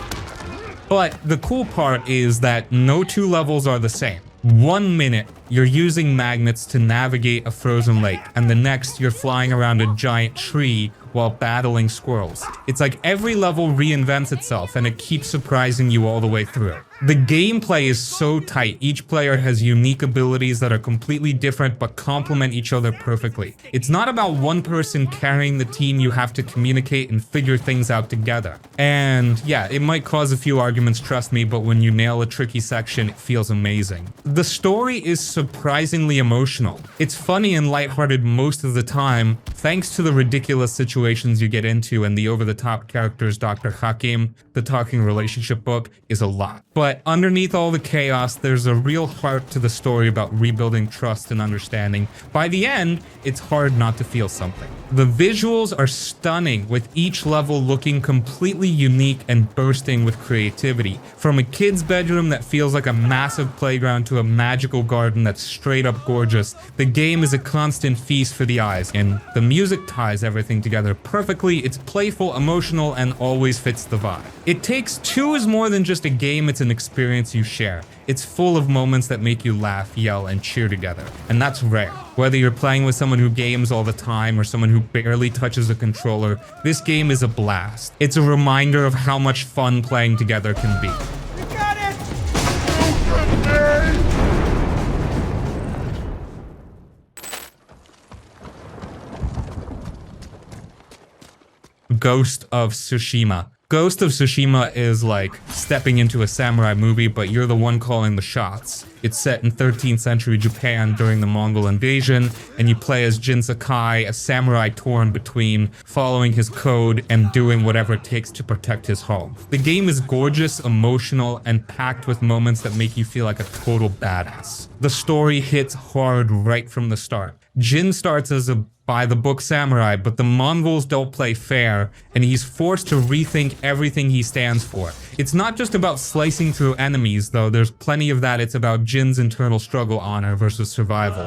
But the cool part is that no two levels are the same. 1 minute, you're using magnets to navigate a frozen lake, and the next, you're flying around a giant tree while battling squirrels. It's like every level reinvents itself, and it keeps surprising you all the way through. The gameplay is so tight. Each player has unique abilities that are completely different but complement each other perfectly. It's not about one person carrying the team. You have to communicate and figure things out together. And yeah, it might cause a few arguments, trust me, but when you nail a tricky section, it feels amazing. The story is surprisingly emotional. It's funny and lighthearted most of the time, thanks to the ridiculous situations you get into, and the over-the-top characters. Dr. Hakim, the talking relationship book, is a lot. But underneath all the chaos, there's a real heart to the story about rebuilding trust and understanding. By the end, it's hard not to feel something. The visuals are stunning, with each level looking completely unique and bursting with creativity. From a kid's bedroom that feels like a massive playground to a magical garden that's straight up gorgeous, the game is a constant feast for the eyes, and the music ties everything together perfectly. It's playful, emotional, and always fits the vibe. It Takes Two is more than just a game, it's an experience you share. It's full of moments that make you laugh, yell, and cheer together, and that's rare. Whether you're playing with someone who games all the time or someone who barely touches a controller, this game is a blast. It's a reminder of how much fun playing together can be. You got it! Ghost of Tsushima. Ghost of Tsushima is like stepping into a samurai movie, but you're the one calling the shots. It's set in 13th century Japan during the Mongol invasion, and you play as Jin Sakai, a samurai torn between following his code and doing whatever it takes to protect his home. The game is gorgeous, emotional, and packed with moments that make you feel like a total badass. The story hits hard right from the start. Jin starts as a by-the-book samurai, but the Mongols don't play fair, and he's forced to rethink everything he stands for. It's not just about slicing through enemies, though. There's plenty of that. It's about Jin's internal struggle, honor versus survival.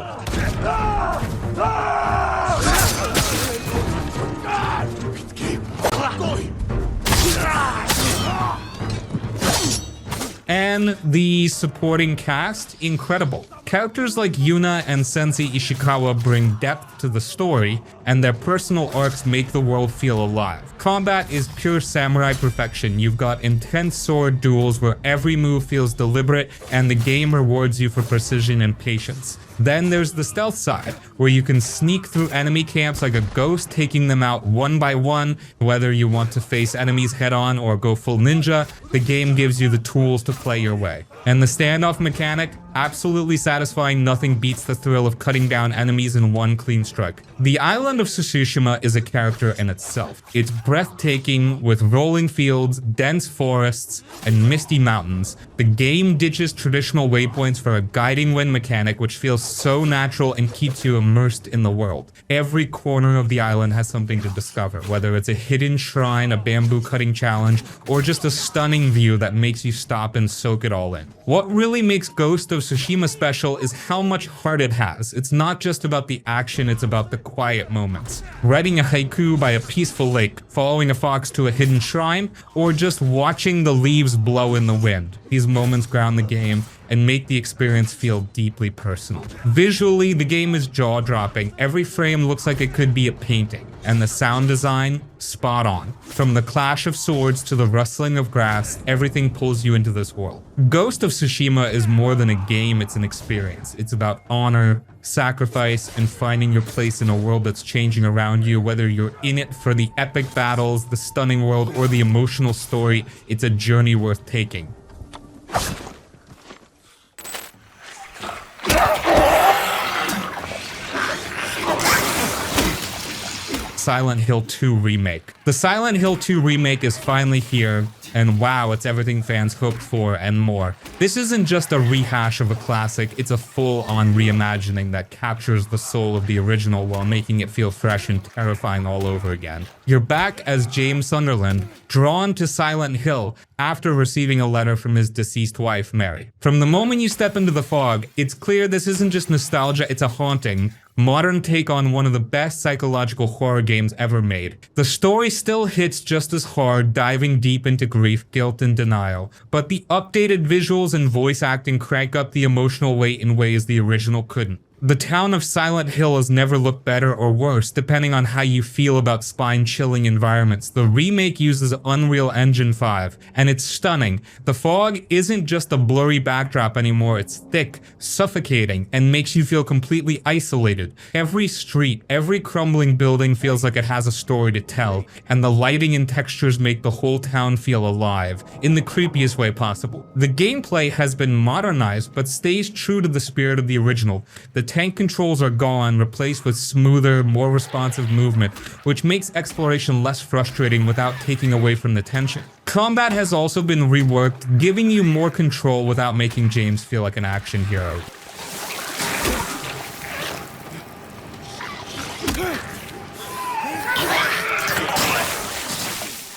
And the supporting cast, incredible. Characters like Yuna and Sensei Ishikawa bring depth to the story, and their personal arcs make the world feel alive. Combat is pure samurai perfection. You've got intense sword duels where every move feels deliberate, and the game rewards you for precision and patience. Then there's the stealth side, where you can sneak through enemy camps like a ghost, taking them out one by one. Whether you want to face enemies head-on or go full ninja, the game gives you the tools to play your way. And the standoff mechanic, absolutely satisfying. Nothing beats the thrill of cutting down enemies in one clean strike. The island of Tsushima is a character in itself. It's breathtaking with rolling fields, dense forests, and misty mountains. The game ditches traditional waypoints for a guiding wind mechanic, which feels so natural and keeps you immersed in the world. Every corner of the island has something to discover, whether it's a hidden shrine, a bamboo cutting challenge, or just a stunning view that makes you stop and soak it all in. What really makes Ghost of Tsushima special is how much heart it has. It's not just about the action, it's about the quiet moments. Writing a haiku by a peaceful lake, following a fox to a hidden shrine, or just watching the leaves blow in the wind. These moments ground the game and make the experience feel deeply personal. Visually, the game is jaw-dropping. Every frame looks like it could be a painting, and the sound design, spot on. From the clash of swords to the rustling of grass, everything pulls you into this world. Ghost of Tsushima is more than a game, it's an experience. It's about honor, sacrifice, and finding your place in a world that's changing around you. Whether you're in it for the epic battles, the stunning world, or the emotional story, it's a journey worth taking. Silent Hill 2 Remake. The Silent Hill 2 Remake is finally here, and wow, it's everything fans hoped for and more. This isn't just a rehash of a classic, it's a full-on reimagining that captures the soul of the original while making it feel fresh and terrifying all over again. You're back as James Sunderland, drawn to Silent Hill after receiving a letter from his deceased wife, Mary. From the moment you step into the fog, it's clear this isn't just nostalgia, it's a haunting, modern take on one of the best psychological horror games ever made. The story still hits just as hard, diving deep into grief, guilt, and denial, but the updated visuals and voice acting crank up the emotional weight in ways the original couldn't. The town of Silent Hill has never looked better or worse, depending on how you feel about spine-chilling environments. The remake uses Unreal Engine 5, and it's stunning. The fog isn't just a blurry backdrop anymore, it's thick, suffocating, and makes you feel completely isolated. Every street, every crumbling building feels like it has a story to tell, and the lighting and textures make the whole town feel alive, in the creepiest way possible. The gameplay has been modernized, but stays true to the spirit of the original. The tank controls are gone, replaced with smoother, more responsive movement, which makes exploration less frustrating without taking away from the tension. Combat has also been reworked, giving you more control without making James feel like an action hero.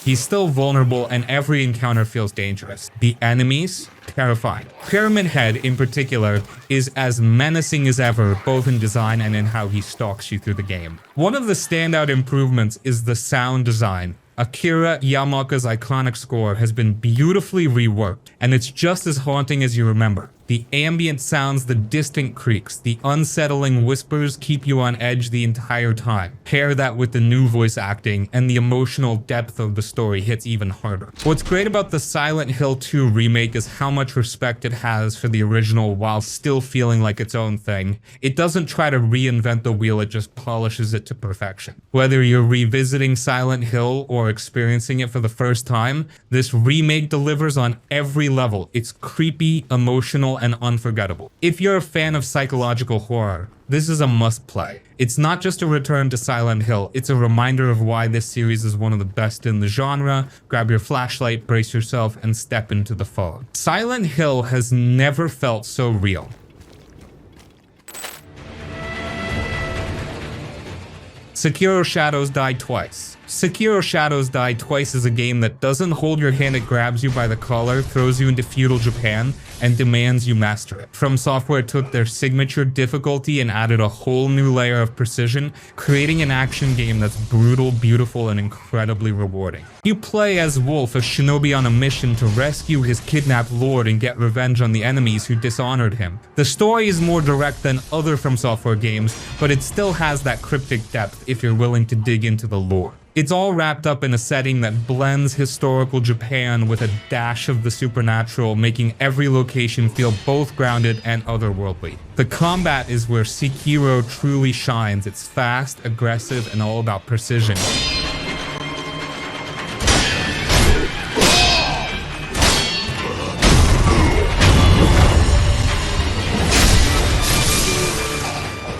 He's still vulnerable and every encounter feels dangerous. The enemies, terrifying. Pyramid Head, in particular, is as menacing as ever, both in design and in how he stalks you through the game. One of the standout improvements is the sound design. Akira Yamaoka's iconic score has been beautifully reworked, and it's just as haunting as you remember. The ambient sounds, the distant creaks, the unsettling whispers keep you on edge the entire time. Pair that with the new voice acting, and the emotional depth of the story hits even harder. What's great about the Silent Hill 2 remake is how much respect it has for the original while still feeling like its own thing. It doesn't try to reinvent the wheel, it just polishes it to perfection. Whether you're revisiting Silent Hill or experiencing it for the first time, this remake delivers on every level. It's creepy, emotional, and unforgettable. If you're a fan of psychological horror, this is a must-play. It's not just a return to Silent Hill, it's a reminder of why this series is one of the best in the genre. Grab your flashlight, brace yourself, and step into the fog. Silent Hill has never felt so real. Sekiro Shadows died twice. Sekiro Shadows Die Twice is a game that doesn't hold your hand, it grabs you by the collar, throws you into feudal Japan, and demands you master it. From Software took their signature difficulty and added a whole new layer of precision, creating an action game that's brutal, beautiful, and incredibly rewarding. You play as Wolf, a shinobi on a mission to rescue his kidnapped lord and get revenge on the enemies who dishonored him. The story is more direct than other From Software games, but it still has that cryptic depth if you're willing to dig into the lore. It's all wrapped up in a setting that blends historical Japan with a dash of the supernatural, making every location feel both grounded and otherworldly. The combat is where Sekiro truly shines. It's fast, aggressive, and all about precision.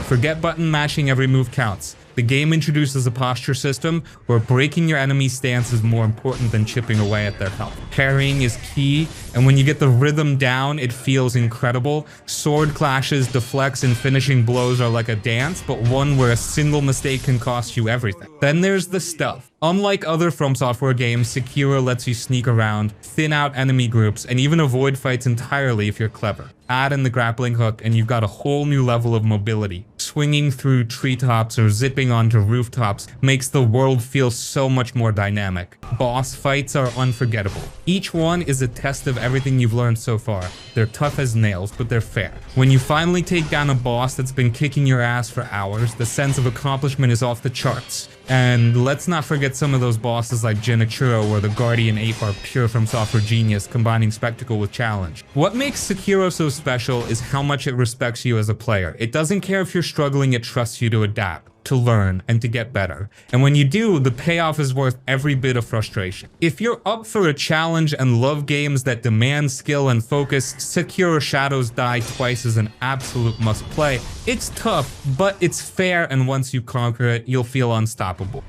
Forget button mashing, every move counts. The game introduces a posture system where breaking your enemy's stance is more important than chipping away at their health. Parrying is key, and when you get the rhythm down, it feels incredible. Sword clashes, deflects, and finishing blows are like a dance, but one where a single mistake can cost you everything. Then there's the stealth. Unlike other From Software games, Sekiro lets you sneak around, thin out enemy groups, and even avoid fights entirely if you're clever. Add in the grappling hook and you've got a whole new level of mobility. Swinging through treetops or zipping onto rooftops makes the world feel so much more dynamic. Boss fights are unforgettable. Each one is a test of everything you've learned so far. They're tough as nails, but they're fair. When you finally take down a boss that's been kicking your ass for hours, the sense of accomplishment is off the charts. And let's not forget some of those bosses like Genichiro or the Guardian Ape are pure From Software genius, combining spectacle with challenge. What makes Sekiro so special is how much it respects you as a player. It doesn't care if you're struggling, it trusts you to adapt, to learn, and to get better. And when you do, the payoff is worth every bit of frustration. If you're up for a challenge and love games that demand skill and focus, Sekiro Shadows Die Twice is an absolute must-play. It's tough, but it's fair, and once you conquer it, you'll feel unstoppable.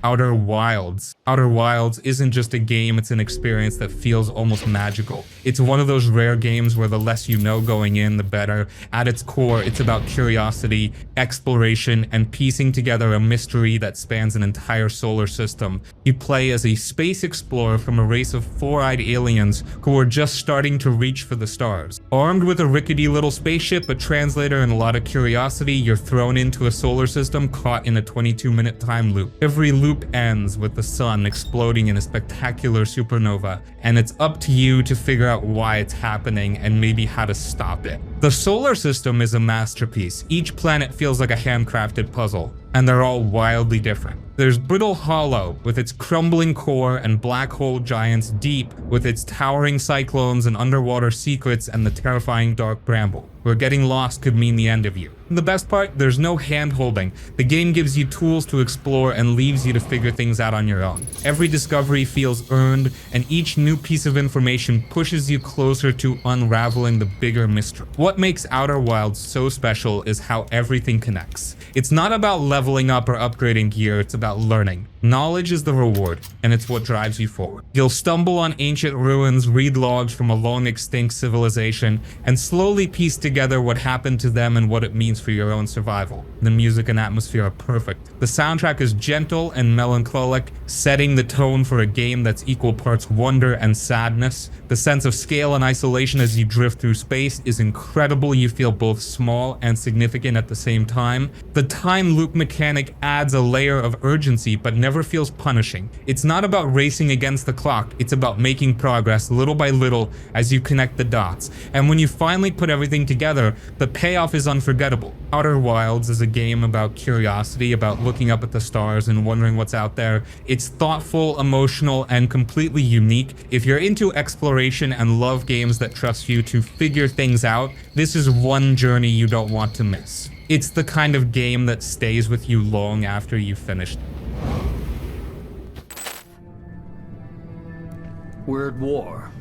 Outer Wilds. Outer Wilds isn't just a game, it's an experience that feels almost magical. It's one of those rare games where the less you know going in, the better. At its core, it's about curiosity, exploration, and piecing together a mystery that spans an entire solar system. You play as a space explorer from a race of four-eyed aliens who are just starting to reach for the stars. Armed with a rickety little spaceship, a translator, and a lot of curiosity, you're thrown into a solar system caught in a 22-minute time loop. Every loop ends with the sun exploding in a spectacular supernova, and it's up to you to figure out why it's happening and maybe how to stop it. The solar system is a masterpiece. Each planet feels like a handcrafted puzzle, and they're all wildly different. There's Brittle Hollow with its crumbling core and black hole giants, Deep with its towering cyclones and underwater secrets, and the terrifying dark bramble, where getting lost could mean the end of you. And the best part, there's no hand-holding. The game gives you tools to explore and leaves you to figure things out on your own. Every discovery feels earned, and each new piece of information pushes you closer to unraveling the bigger mystery. What makes Outer Wilds so special is how everything connects. It's not about leveling up or upgrading gear, it's about learning. Knowledge is the reward, and it's what drives you forward. You'll stumble on ancient ruins, read logs from a long extinct civilization, and slowly piece together what happened to them and what it means for your own survival. The music and atmosphere are perfect. The soundtrack is gentle and melancholic, setting the tone for a game that's equal parts wonder and sadness. The sense of scale and isolation as you drift through space is incredible. You feel both small and significant at the same time. The time loop mechanic adds a layer of urgency, but never feels punishing. It's not about racing against the clock, it's about making progress little by little as you connect the dots. And when you finally put everything together, the payoff is unforgettable. Outer Wilds is a game about curiosity, about looking up at the stars and wondering what's out there. It's thoughtful, emotional, and completely unique. If you're into exploration and love games that trust you to figure things out, this is one journey you don't want to miss. It's the kind of game that stays with you long after you've finished. We're at war.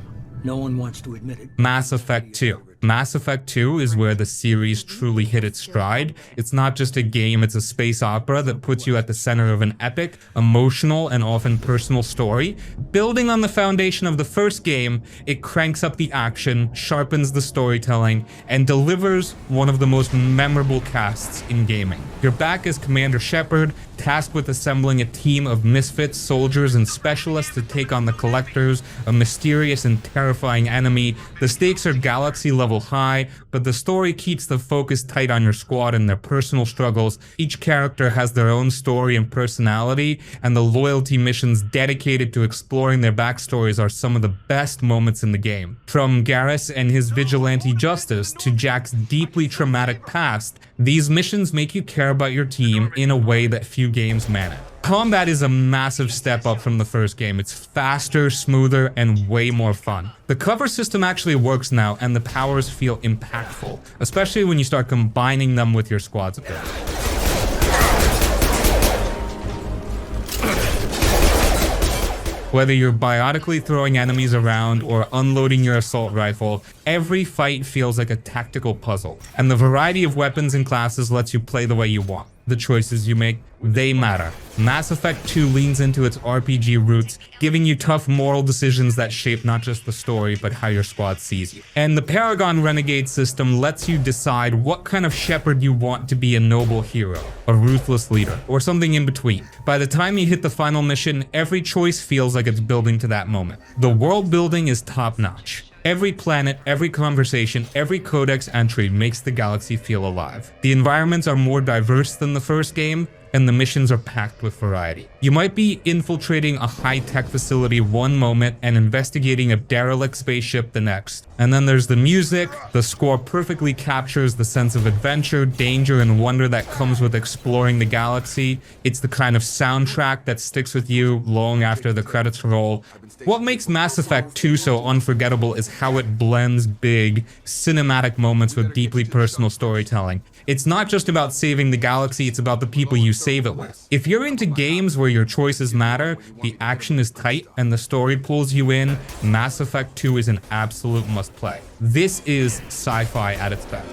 No one wants to admit it. Mass Effect 2. Mass Effect 2 is where the series truly hit its stride. It's not just a game, it's a space opera that puts you at the center of an epic, emotional, and often personal story. Building on the foundation of the first game, it cranks up the action, sharpens the storytelling, and delivers one of the most memorable casts in gaming. You're back as Commander Shepard, tasked with assembling a team of misfits, soldiers, and specialists to take on the Collectors, a mysterious and terrifying enemy. The stakes are galaxy-level high, but the story keeps the focus tight on your squad and their personal struggles. Each character has their own story and personality, and the loyalty missions dedicated to exploring their backstories are some of the best moments in the game. From Garrus and his vigilante justice to Jack's deeply traumatic past, these missions make you care about your team in a way that few games manage. Combat is a massive step up from the first game. It's faster, smoother, and way more fun. The cover system actually works now, and the powers feel impactful, especially when you start combining them with your squad's ability. Whether you're biotically throwing enemies around or unloading your assault rifle, every fight feels like a tactical puzzle, and the variety of weapons and classes lets you play the way you want. The choices you make, they matter. Mass Effect 2 leans into its RPG roots, giving you tough moral decisions that shape not just the story, but how your squad sees you. And the Paragon Renegade system lets you decide what kind of Shepard you want to be: a noble hero, a ruthless leader, or something in between. By the time you hit the final mission, every choice feels like it's building to that moment. The world building is top-notch. Every planet, every conversation, every codex entry makes the galaxy feel alive. The environments are more diverse than the first game, and the missions are packed with variety. You might be infiltrating a high-tech facility one moment and investigating a derelict spaceship the next. And then there's the music. The score perfectly captures the sense of adventure, danger, and wonder that comes with exploring the galaxy. It's the kind of soundtrack that sticks with you long after the credits roll. What makes Mass Effect 2 so unforgettable is how it blends big, cinematic moments with deeply personal storytelling. It's not just about saving the galaxy, it's about the people you save it with. If you're into games where your choices matter, the action is tight, and the story pulls you in, Mass Effect 2 is an absolute must-play. This is sci-fi at its best.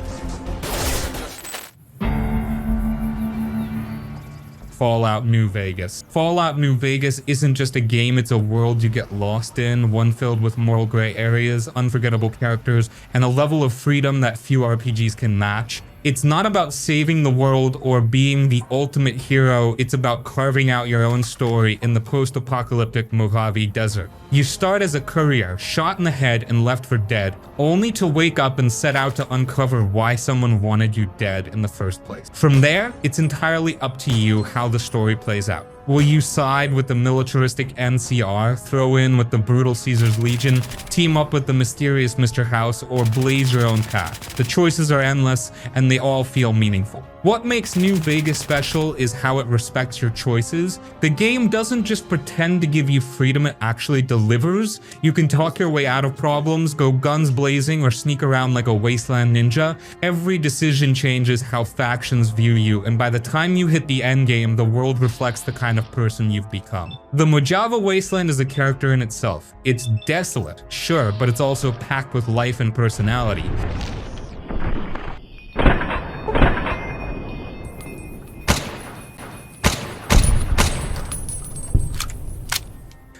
Fallout New Vegas. Fallout New Vegas isn't just a game, it's a world you get lost in, one filled with moral gray areas, unforgettable characters, and a level of freedom that few RPGs can match. It's not about saving the world or being the ultimate hero, it's about carving out your own story in the post-apocalyptic Mojave Desert. You start as a courier, shot in the head and left for dead, only to wake up and set out to uncover why someone wanted you dead in the first place. From there, it's entirely up to you how the story plays out. Will you side with the militaristic NCR, throw in with the brutal Caesar's Legion, team up with the mysterious Mr. House, or blaze your own path? The choices are endless, and they all feel meaningful. What makes New Vegas special is how it respects your choices. The game doesn't just pretend to give you freedom, it actually delivers. You can talk your way out of problems, go guns blazing, or sneak around like a wasteland ninja. Every decision changes how factions view you, and by the time you hit the endgame, the world reflects the kind of person you've become. The Mojave Wasteland is a character in itself. It's desolate, sure, but it's also packed with life and personality.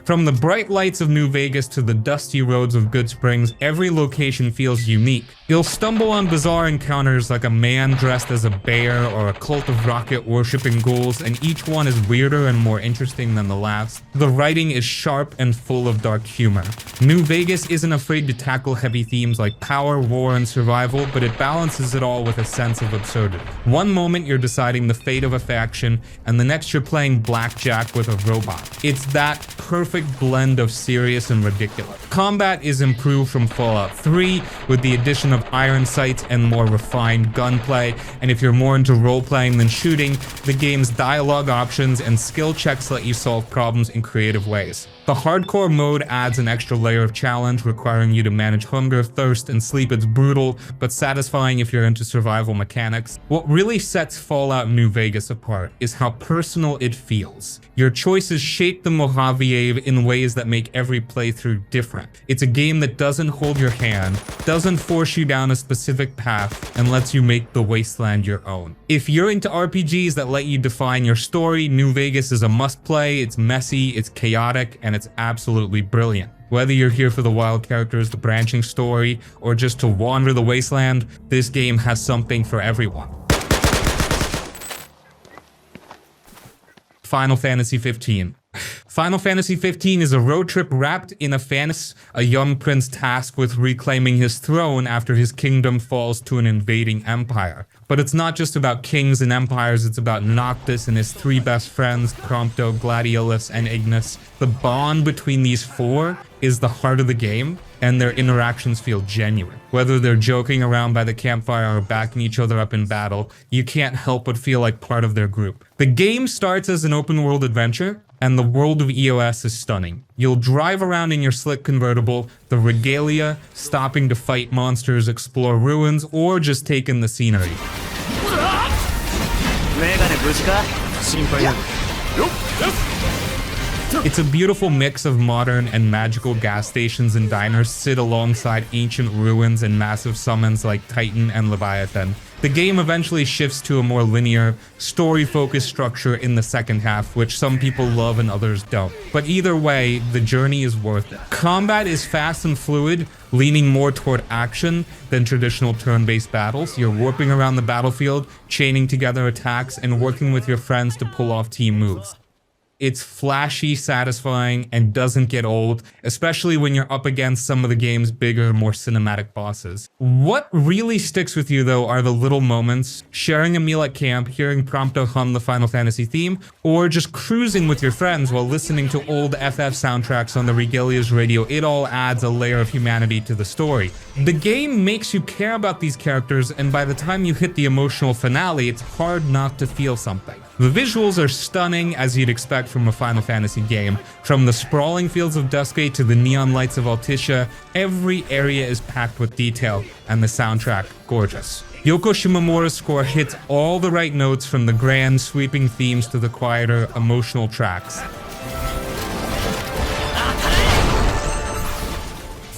From the bright lights of New Vegas to the dusty roads of Good Springs, every location feels unique. You'll stumble on bizarre encounters like a man dressed as a bear or a cult of rocket worshipping ghouls, and each one is weirder and more interesting than the last. The writing is sharp and full of dark humor. New Vegas isn't afraid to tackle heavy themes like power, war, and survival, but it balances it all with a sense of absurdity. One moment you're deciding the fate of a faction, and the next you're playing blackjack with a robot. It's that perfect blend of serious and ridiculous. Combat is improved from Fallout 3 with the addition of iron sights and more refined gunplay, and if you're more into role-playing than shooting, the game's dialogue options and skill checks let you solve problems in creative ways. The hardcore mode adds an extra layer of challenge, requiring you to manage hunger, thirst, and sleep. It's brutal, but satisfying if you're into survival mechanics. What really sets Fallout New Vegas apart is how personal it feels. Your choices shape the Mojave in ways that make every playthrough different. It's a game that doesn't hold your hand, doesn't force you down a specific path, and lets you make the wasteland your own. If you're into RPGs that let you define your story, New Vegas is a must-play. It's messy, it's chaotic, and it's absolutely brilliant. Whether you're here for the wild characters, the branching story, or just to wander the wasteland, this game has something for everyone. Final Fantasy 15. Final Fantasy 15 is a road trip wrapped in a fantasy, a young prince tasked with reclaiming his throne after his kingdom falls to an invading empire. But it's not just about kings and empires, it's about Noctis and his three best friends, Prompto, Gladiolus, and Ignis. The bond between these four is the heart of the game, and their interactions feel genuine. Whether they're joking around by the campfire or backing each other up in battle, you can't help but feel like part of their group. The game starts as an open world adventure, and the world of EOS is stunning. You'll drive around in your slick convertible, the regalia, stopping to fight monsters, explore ruins, or just take in the scenery. It's a beautiful mix of modern and magical gas stations and diners sit alongside ancient ruins and massive summons like Titan and Leviathan. The game eventually shifts to a more linear, story-focused structure in the second half, which some people love and others don't. But either way, the journey is worth it. Combat is fast and fluid, leaning more toward action than traditional turn-based battles. You're warping around the battlefield, chaining together attacks, and working with your friends to pull off team moves. It's flashy, satisfying, and doesn't get old, especially when you're up against some of the game's bigger, more cinematic bosses. What really sticks with you, though, are the little moments, sharing a meal at camp, hearing Prompto hum the Final Fantasy theme, or just cruising with your friends while listening to old FF soundtracks on the Regalia's radio. It all adds a layer of humanity to the story. The game makes you care about these characters, and by the time you hit the emotional finale, it's hard not to feel something. The visuals are stunning, as you'd expect from a Final Fantasy game. From the sprawling fields of Duscae to the neon lights of Altissia, every area is packed with detail, and the soundtrack, gorgeous. Yoko Shimomura's score hits all the right notes, from the grand, sweeping themes to the quieter, emotional tracks.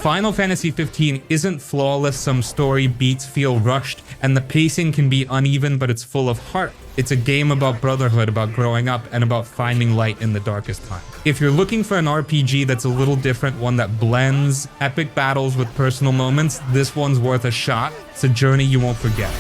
Final Fantasy 15 isn't flawless, some story beats feel rushed, and the pacing can be uneven, but it's full of heart. It's a game about brotherhood, about growing up, and about finding light in the darkest time. If you're looking for an RPG that's a little different, one that blends epic battles with personal moments, this one's worth a shot. It's a journey you won't forget.